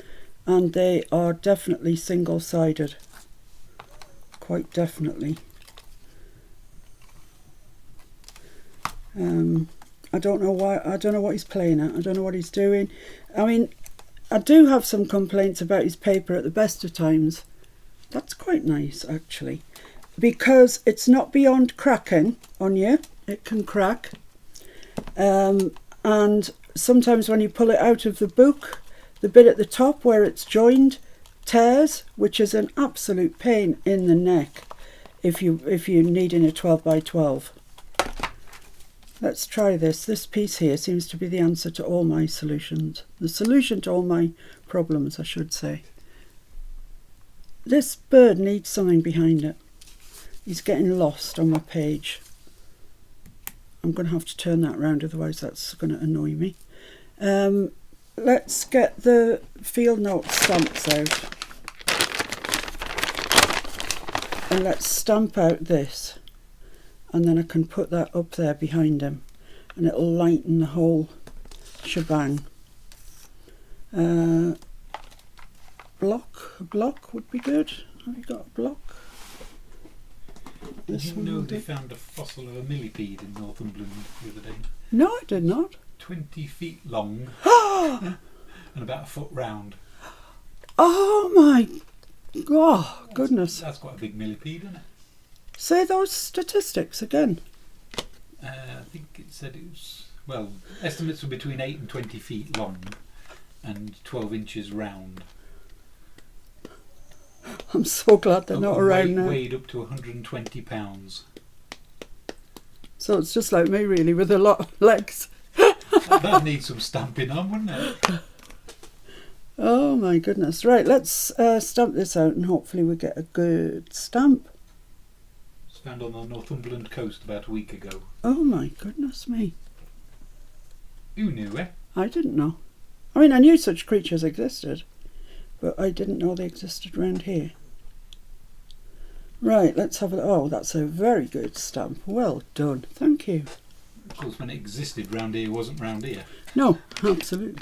and they are definitely single-sided. Quite definitely. I don't know why. I don't know what he's playing at. I don't know what he's doing. I mean, I do have some complaints about his paper at the best of times. That's quite nice, actually, because it's not beyond cracking on you. It can crack, and sometimes when you pull it out of the book, the bit at the top where it's joined tears, which is an absolute pain in the neck if you're needing a 12 by 12. Let's try this. This piece here seems to be the answer to all my solutions. The solution to all my problems, I should say. This bird needs something behind it. He's getting lost on my page. I'm going to have to turn that round, otherwise that's going to annoy me. Let's get the field note stamps out. And let's stamp out this. And then I can put that up there behind him, and it'll lighten the whole shebang. A block would be good. Have you got a block? Did you know they found a fossil of a millipede in Northumberland the other day? No, I did not. 20 feet long and about a foot round. Oh my Oh, goodness. That's quite a big millipede, isn't it? Say those statistics again. I think it said it was, well, estimates were between 8 and 20 feet long and 12 inches round. I'm so glad they're not around now. Weighed up to 120 pounds. So it's just like me, really, with a lot of legs. That needs some stamping on, wouldn't it? Oh my goodness. Right, let's stamp this out and hopefully we get a good stamp. It's found on the Northumberland coast about a week ago. Oh my goodness me. Who knew, eh? I didn't know. I mean, I knew such creatures existed, but I didn't know they existed around here. Right, let's have a... Oh, that's a very good stamp. Well done. Thank you. Of course, when it existed round here, it wasn't round here. No, absolutely.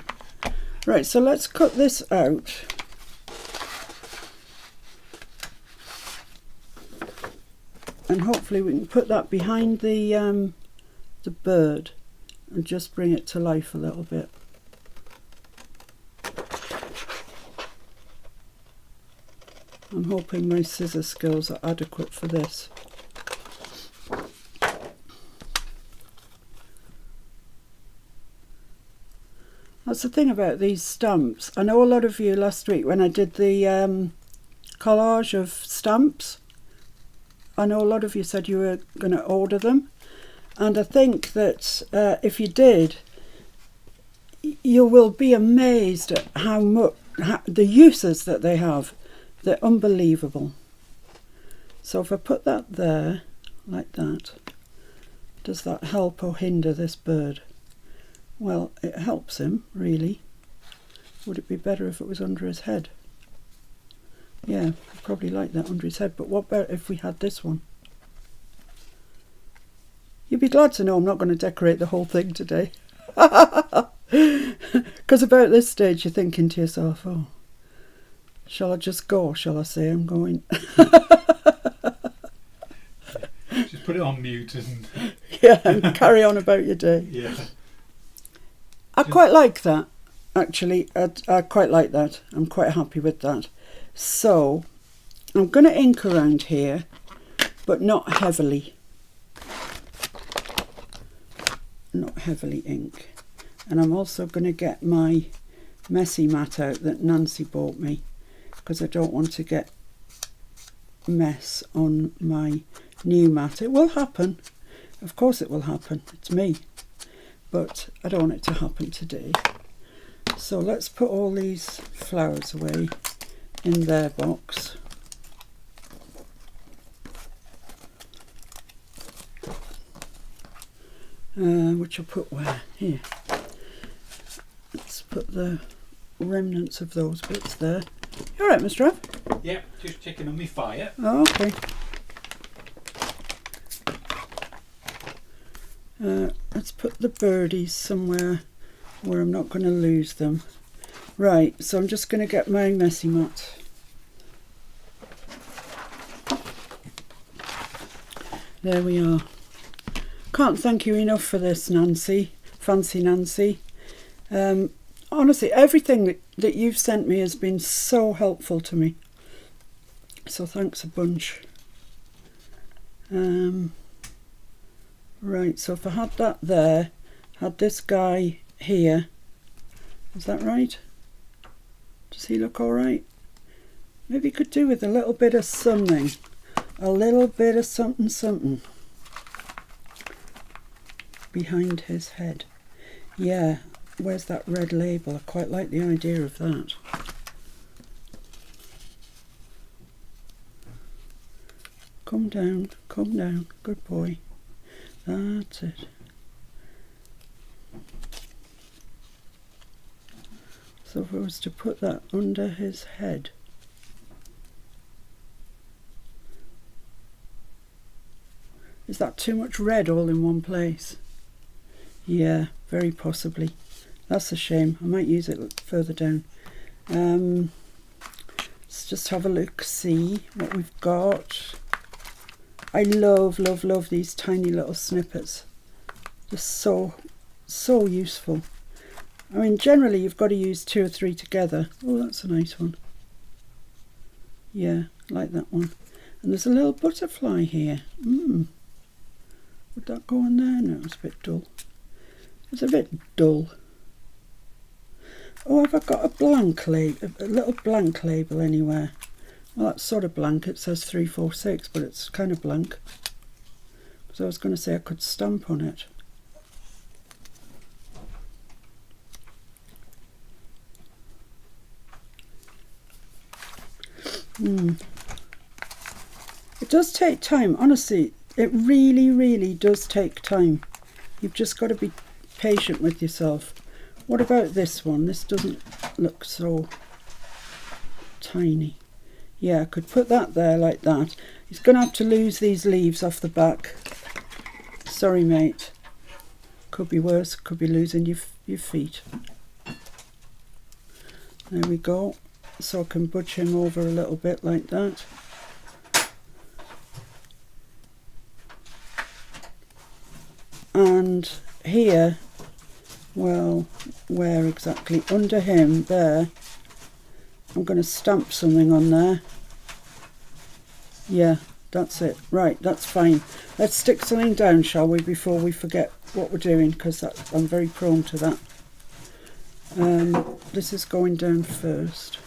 Right, so let's cut this out. And hopefully we can put that behind the bird and just bring it to life a little bit. I'm hoping my scissor skills are adequate for this. That's the thing about these stamps. I know a lot of you last week when I did the collage of stamps, I know a lot of you said you were going to order them. And I think that if you did, you will be amazed at how much, the uses that they have. They're unbelievable. So if I put that there, like that, does that help or hinder this bird? Well, it helps him, really. Would it be better if it was under his head? Yeah, I'd probably like that under his head, but what about if we had this one? You'd be glad to know I'm not going to decorate the whole thing today. Because about this stage you're thinking to yourself, oh, shall I just go? Shall I say I'm going? Just put it on mute and... Yeah, and carry on about your day. Yeah. I quite like that, actually. I quite like that. I'm quite happy with that. So, I'm going to ink around here, but not heavily. Not heavily ink. And I'm also going to get my messy mat out that Nancy bought me, because I don't want to get mess on my new mat. It will happen. Of course it will happen. It's me. But I don't want it to happen today. So let's put all these flowers away in their box. Which I'll put where? Here. Let's put the remnants of those bits there. You alright, Mr. F? Yeah, just checking on my fire. Oh, okay. Let's put the birdies somewhere where I'm not going to lose them. Right, so I'm just going to get my messy mat. There we are. Can't thank you enough for this, Nancy. Fancy Nancy. Honestly, everything that you've sent me has been so helpful to me. So thanks a bunch. Right, so if I had that there, had this guy here, is that right? Does he look alright? Maybe could do with a little bit of something. A little bit of something something behind his head. Yeah, where's that red label? I quite like the idea of that. Come down, good boy. That's it. So if I was to put that under his head, is that too much red all in one place? Yeah, very possibly. That's a shame. I might use it further down. Let's just have a look, see what we've got. I love these tiny little snippets. They're so useful. I mean, generally you've got to use 2 or 3 together. Oh, that's a nice one. Yeah, like that one. And there's a little butterfly here. Would that go on there? No, it's a bit dull. It's a bit dull. Oh, have I got a blank label, a little blank label anywhere? Well, that's sort of blank. It says 346, but it's kind of blank. So I was going to say I could stamp on it. It does take time, honestly. It really, really does take time. You've just got to be patient with yourself. What about this one? This doesn't look so tiny. Yeah, I could put that there like that. He's going to have to lose these leaves off the back. Sorry, mate. Could be worse. Could be losing your feet. There we go. So I can budge him over a little bit like that. And here, well, where exactly? Under him, there. I'm going to stamp something on there. Yeah, that's it. Right, that's fine. Let's stick something down, shall we, before we forget what we're doing, because I'm very prone to that. This is going down first.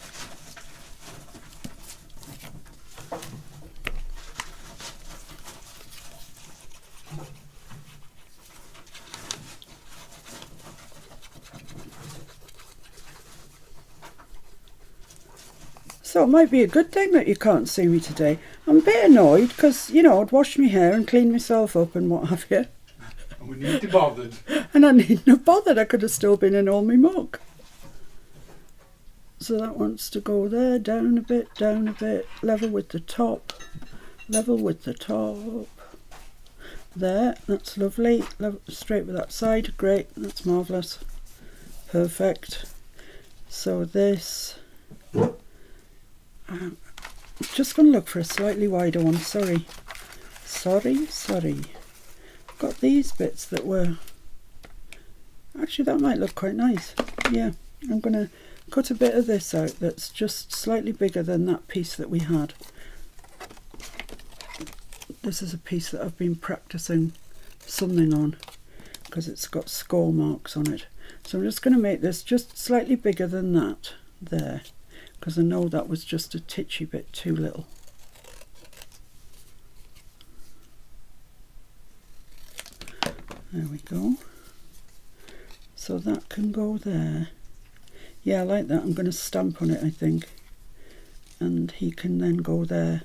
So it might be a good thing that you can't see me today. I'm a bit annoyed because, you know, I'd washed my hair and cleaned myself up and what have you. And we needn't have bothered. And I needn't have bothered. I could have still been in all my muck. So that wants to go there, down a bit, level with the top, level with the top. There, that's lovely. Level, straight with that side, great, that's marvellous. Perfect. So this... I'm just going to look for a slightly wider one, sorry. Got these bits that were... Actually, that might look quite nice. Yeah, I'm going to cut a bit of this out that's just slightly bigger than that piece that we had. This is a piece that I've been practicing something on because it's got score marks on it. So I'm just going to make this just slightly bigger than that there, because I know that was just a titchy bit too little. There we go. So that can go there. Yeah, I like that. I'm going to stamp on it, I think. And he can then go there.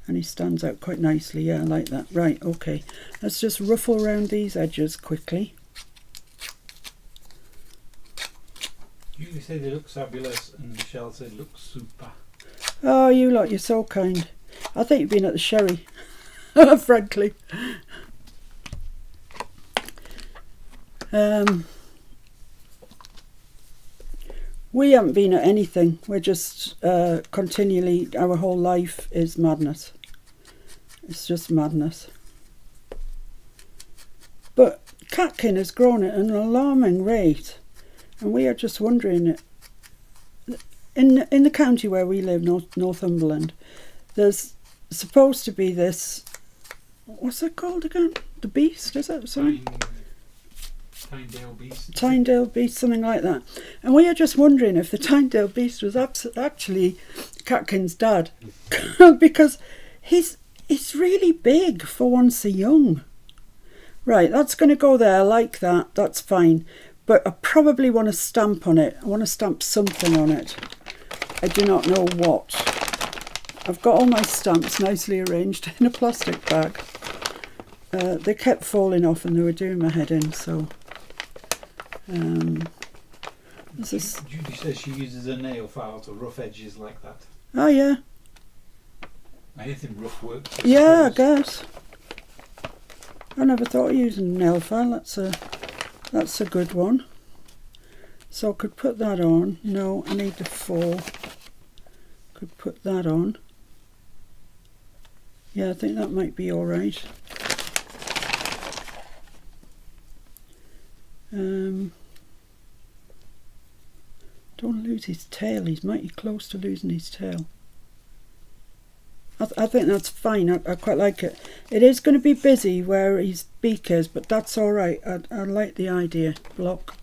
And he stands out quite nicely. Yeah, I like that. Right, okay. Let's just ruffle around these edges quickly. You say they look fabulous, and Michelle said look super. Oh, you lot, you're so kind. I think you've been at the sherry, frankly. We haven't been at anything. We're just continually, our whole life is madness. It's just madness. But catkin has grown at an alarming rate. And we are just wondering, in the county where we live, Northumberland, there's supposed to be this, what's it called again? The beast, is it? Something? Tynedale beast. Tynedale beast, something like that. And we are just wondering if the Tynedale beast was actually Catkin's dad. Because he's really big for one so young. Right, that's going to go there like that, that's fine. But I probably want to stamp on it. I want to stamp something on it. I do not know what. I've got all my stamps nicely arranged in a plastic bag. They kept falling off and they were doing my head in, so... Judy says she uses a nail file to rough edges like that. Oh, yeah. Anything rough works. Yeah, I guess. I never thought of using a nail file. That's a good one. So I could put that on. No, I need the 4. Could put that on. Yeah, I think that might be all right. Don't lose his tail. He's mighty close to losing his tail. I think that's fine. I quite like it. It is going to be busy where his beak is, but that's all right. I like the idea. Block.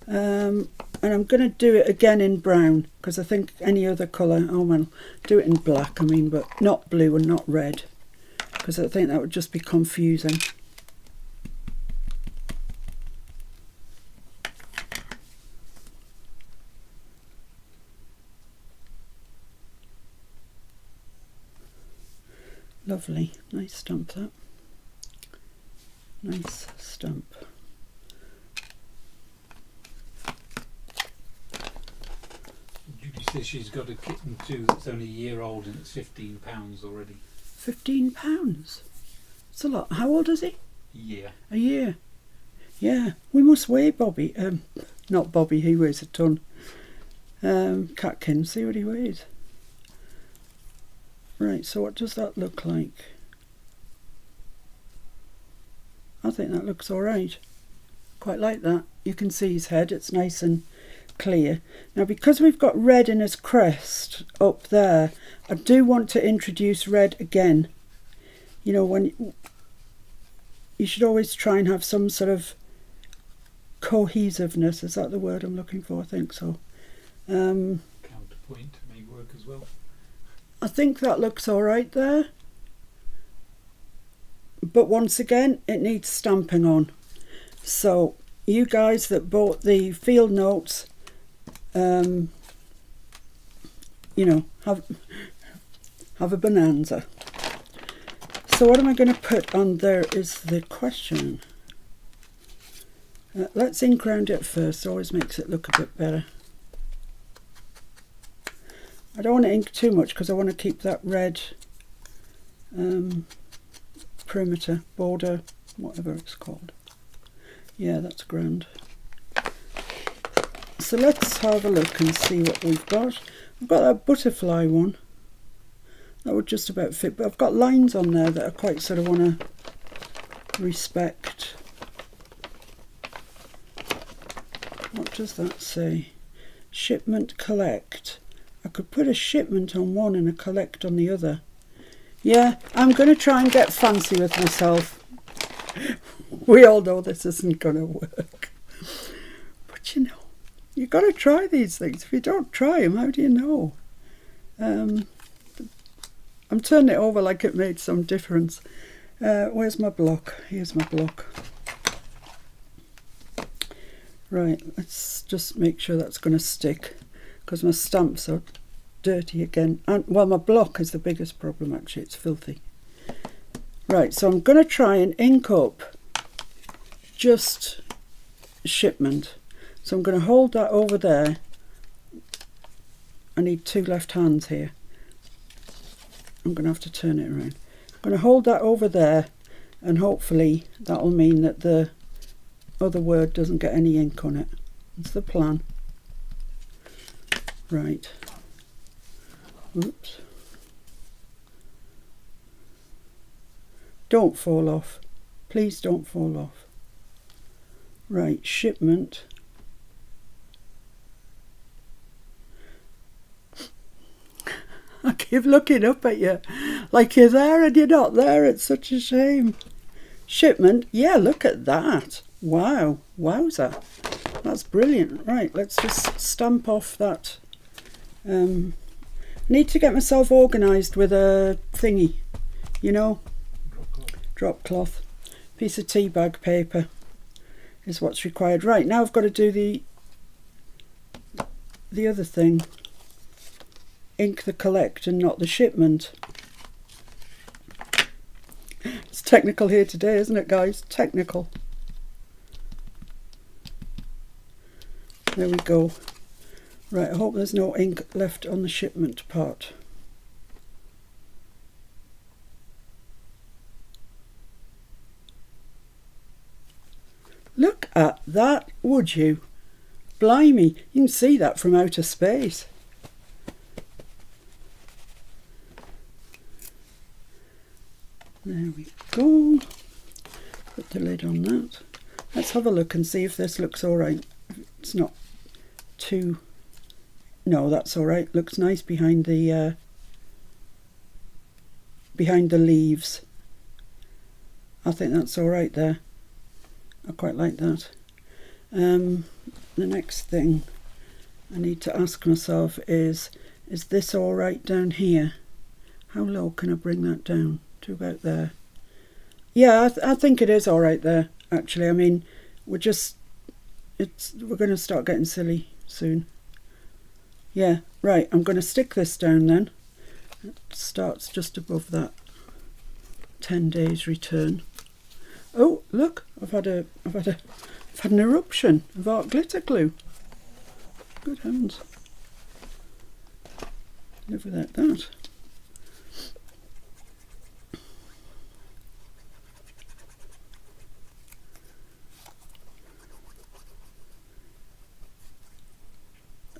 And I'm going to do it again in brown, because I think any other colour, oh well, do it in black, I mean, but not blue and not red, because I think that would just be confusing. Lovely, nice stump that. Nice stump. Judy says she's got a kitten too that's only a year old and it's £15 already. £15? It's a lot. How old is he? Yeah. A year. Yeah, we must weigh Bobby. Not Bobby, he weighs a ton. Catkin, see what he weighs. Right, so what does that look like? I think that looks all right. Quite like that. You can see his head, it's nice and clear. Now, because we've got red in his crest up there, I do want to introduce red again. You know, when you should always try and have some sort of cohesiveness. Is that the word I'm looking for? I think so. Counterpoint may work as well. I think that looks all right there. But once again, it needs stamping on. So you guys that bought the field notes, you know, have a bonanza. So what am I going to put on there is the question. Let's ink round it first. Always makes it look a bit better. I don't want to ink too much because I want to keep that red perimeter, border, whatever it's called. Yeah, that's grand. So let's have a look and see what we've got. I've got that butterfly one. That would just about fit, but I've got lines on there that I quite sort of want to respect. What does that say? Shipment collect. I could put a shipment on one and a collect on the other. Yeah, I'm going to try and get fancy with myself. We all know this isn't going to work. But you know, you've got to try these things. If you don't try them, how do you know? I'm turning it over like it made some difference. Where's my block? Here's my block. Right, let's just make sure that's going to stick, because my stamps are dirty again. And, well, my block is the biggest problem, actually. It's filthy. Right, so I'm going to try and ink up just shipment. So I'm going to hold that over there. I need two left hands here. I'm going to have to turn it around. I'm going to hold that over there, and hopefully that'll mean that the other word doesn't get any ink on it. That's the plan. Right. Oops. Don't fall off. Please don't fall off. Right, shipment. I keep looking up at you like you're there and you're not there. It's such a shame. Shipment. Yeah, look at that. Wow. Wowza. That's brilliant. Right, let's just stamp off that. Need to get myself organised with a thingy, you know, drop cloth. Piece of tea bag paper is what's required. Right, now I've got to do the other thing. Ink the collect and not the shipment. It's technical here today, isn't it, guys? Technical. There we go. Right, I hope there's no ink left on the shipment part. Look at that, would you? Blimey, you can see that from outer space. There we go. Put the lid on that. Let's have a look and see if this looks all right. It's not too No, that's all right. Looks nice behind the leaves. I think that's all right there. I quite like that. The next thing I need to ask myself is this all right down here? How low can I bring that down to about there? Yeah, I think it is all right there, actually. I mean, we're going to start getting silly soon. Yeah, right, I'm going to stick this down then. It starts just above that 10 days return. Oh, look, I've had an eruption of art glitter glue. Good heavens. Live without that.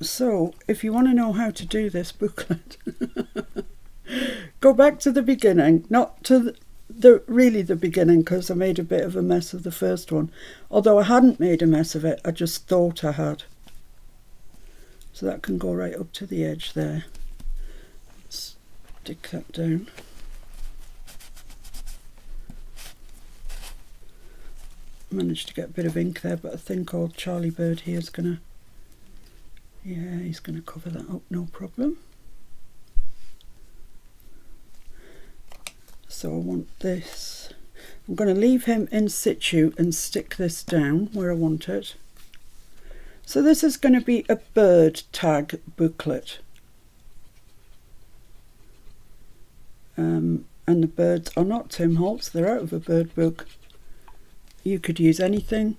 So, if you want to know how to do this booklet, go back to the beginning, not to really the beginning, because I made a bit of a mess of the first one. Although I hadn't made a mess of it, I just thought I had. So that can go right up to the edge there. Stick that down. Managed to get a bit of ink there, but a thing called Charlie Bird here is going to... Yeah, he's going to cover that up, no problem. So I want this. I'm going to leave him in situ and stick this down where I want it. So this is going to be a bird tag booklet. And the birds are not Tim Holtz, they're out of a bird book. You could use anything.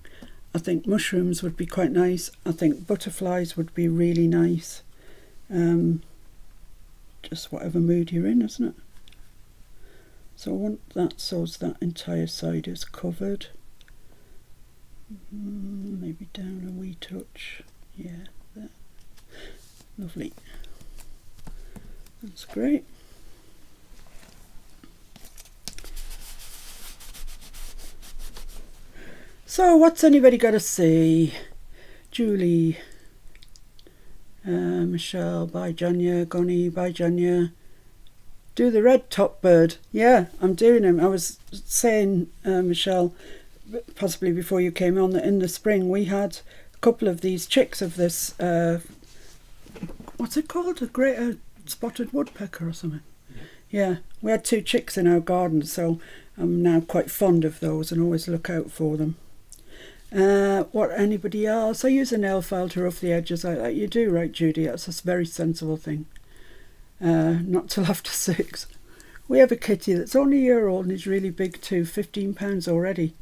I think mushrooms would be quite nice. I think butterflies would be really nice. Just whatever mood you're in, isn't it? So I want that so that entire side is covered. Maybe down a wee touch. Yeah, there. Lovely. That's great. So what's anybody got to say? Julie, Michelle, bye Janya, Gonnie, bye Janya. Do the red top bird. Yeah, I'm doing him. I was saying, Michelle, possibly before you came on, that in the spring we had a couple of these chicks of this, what's it called? A great spotted woodpecker or something. Yeah, we had 2 chicks in our garden, so I'm now quite fond of those and always look out for them. What anybody else? I use a nail file to rough the edges like that. You do, right, Judy? That's a very sensible thing. Not till after 6. We have a kitty that's only a year old and is really big too, 15 pounds already.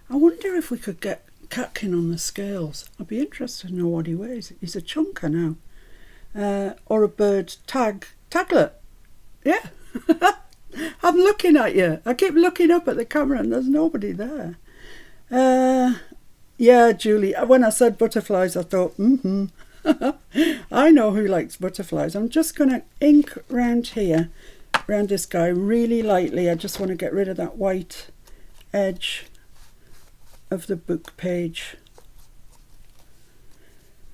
I wonder if we could get Catkin on the scales. I'd be interested to know what he weighs. He's a chunker now. Or a bird taglet. Yeah. I'm looking at you. I keep looking up at the camera and there's nobody there. Yeah, Julie, when I said butterflies, I thought, I know who likes butterflies. I'm just going to ink round here, round this guy really lightly. I just want to get rid of that white edge of the book page.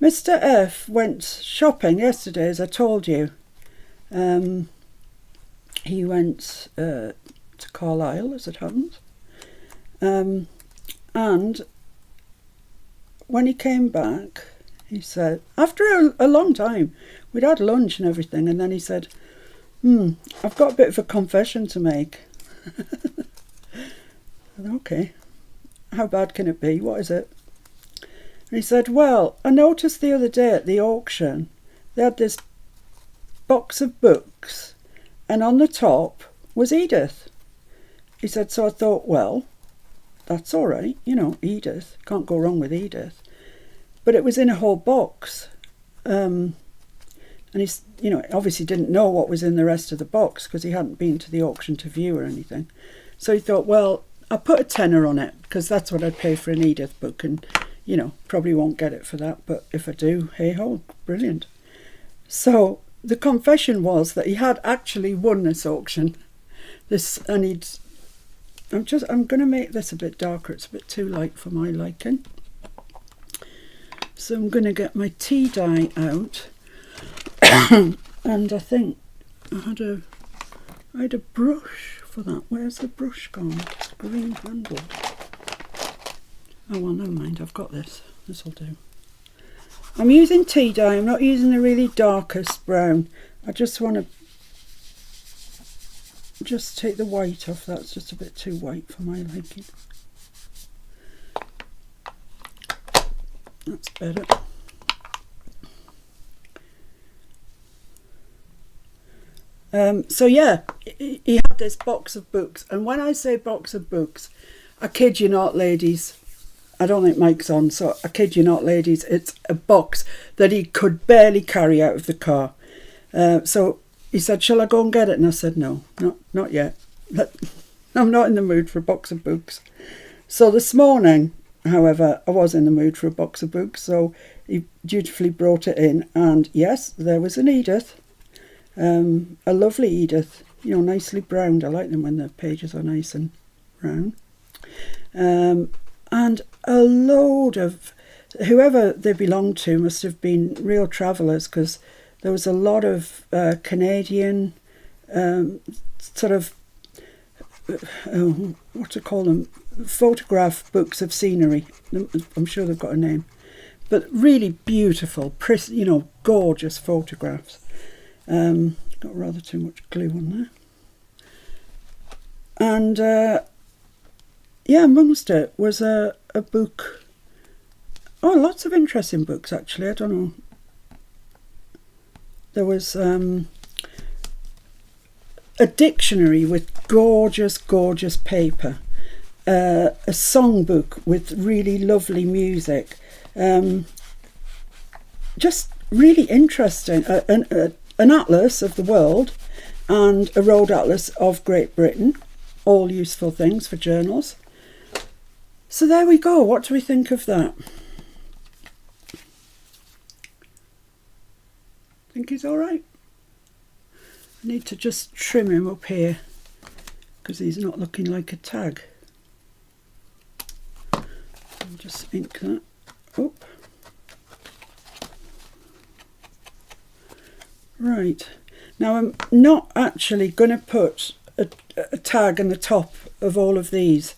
Mr. F went shopping yesterday, as I told you. He went to Carlisle, as it happens. And when he came back, he said, after a long time, we'd had lunch and everything, and then he said, I've got a bit of a confession to make. Okay, how bad can it be? What is it? And he said, well, I noticed the other day at the auction, they had this box of books, and on the top was Edith. He said, so I thought, well, that's all right, you know, Edith, can't go wrong with Edith. But it was in a whole box. And he's, you know, obviously didn't know what was in the rest of the box because he hadn't been to the auction to view or anything. So he thought, well, I'll put a tenner on it because that's what I'd pay for an Edith book, and, you know, probably won't get it for that. But if I do, hey ho, brilliant. So the confession was that he had actually won this auction. And I'm going to make this a bit darker. It's a bit too light for my liking. So I'm going to get my tea dye out. And I think I had a brush for that. Where's the brush gone? Green handle. Oh well, never mind, I've got this. This'll do. I'm using tea dye, I'm not using the really darkest brown. I just want to just take the white off. That's just a bit too white for my liking. That's better. So yeah, he had this box of books, and when I say box of books, I kid you not, ladies, I don't think Mike's on, so I kid you not, ladies, it's a box that he could barely carry out of the car. So he said, shall I go and get it? And I said, no, not yet. I'm not in the mood for a box of books. So this morning, however, I was in the mood for a box of books, so he dutifully brought it in, and yes, there was an Edith. A lovely Edith, you know, nicely browned. I like them when the pages are nice and brown. And a load of, whoever they belonged to must have been real travellers, because there was a lot of Canadian sort of, what to call them, photograph books of scenery. I'm sure they've got a name. But really beautiful, you know, gorgeous photographs. Got rather too much glue on there. And yeah, amongst it was a book. Oh, lots of interesting books actually. I don't know. There was a dictionary with gorgeous paper. A songbook with really lovely music. Just really interesting. An atlas of the world and a road atlas of Great Britain, all useful things for journals. So there we go. What do we think of that? Think he's all right? I need to just trim him up here because he's not looking like a tag. I'll just ink that up. Right, now I'm not actually going to put a tag on the top of all of these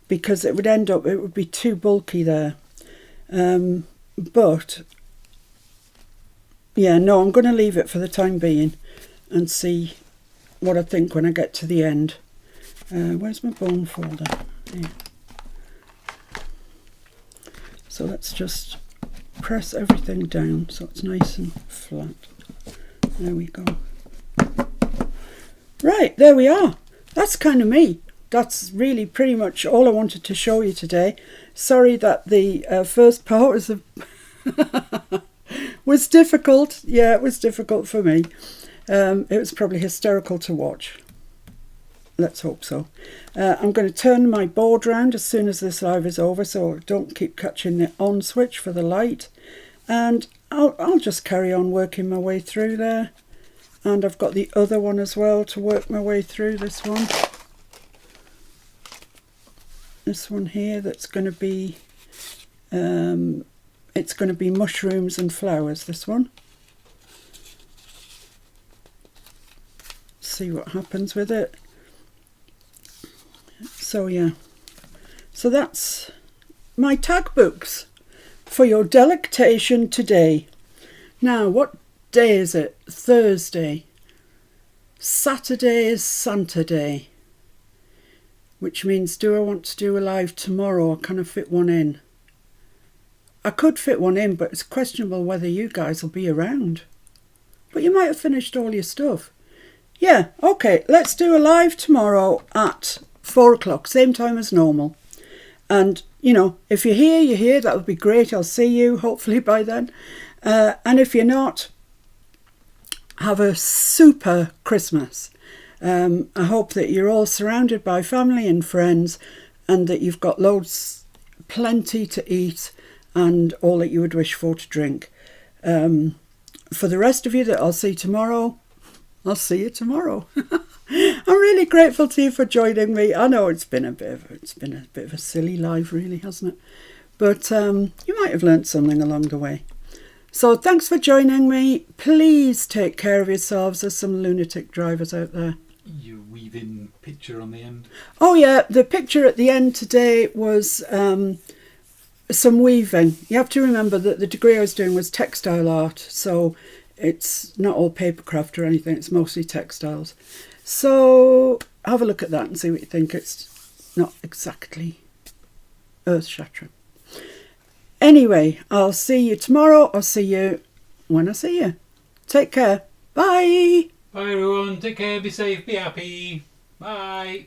because it would be too bulky there. But yeah, no, I'm going to leave it for the time being and see what I think when I get to the end. Where's my bone folder? Here. So let's just press everything down so it's nice and flat. There we go. Right, there we are. That's kind of me. That's really pretty much all I wanted to show you today. Sorry that the first part was was difficult. Yeah, it was difficult for me. It was probably hysterical to watch. Let's hope so. I'm going to turn my board round as soon as this live is over, so don't keep catching the on switch for the light. And I'll just carry on working my way through there. And I've got the other one as well to work my way through, this one. This one here, that's going to be, it's going to be mushrooms and flowers, this one. See what happens with it. So yeah, so that's my tag books for your delectation today. Now, what day is it? Thursday. Saturday is Santa Day, which means, do I want to do a live tomorrow, or can I fit one in? I could fit one in, but it's questionable whether you guys will be around. But you might have finished all your stuff. Yeah, okay, let's do a live tomorrow at 4 o'clock, same time as normal. And, you know, if you're here, you're here. That would be great. I'll see you, hopefully, by then. And if you're not, have a super Christmas. I hope that you're all surrounded by family and friends and that you've got plenty to eat and all that you would wish for to drink. For the rest of you that I'll see tomorrow, I'll see you tomorrow. I'm really grateful to you for joining me. I know it's been a bit of a silly live, really, hasn't it? But you might have learnt something along the way. So thanks for joining me. Please take care of yourselves. There's some lunatic drivers out there. You weave in picture on the end. Oh yeah, the picture at the end today was some weaving. You have to remember that the degree I was doing was textile art, so it's not all papercraft or anything, it's mostly textiles. So have a look at that and see what you think. It's not exactly earth-shattering. Anyway, I'll see you tomorrow. I'll see you when I see you. Take care. Bye. Bye everyone, take care, be safe, be happy. Bye.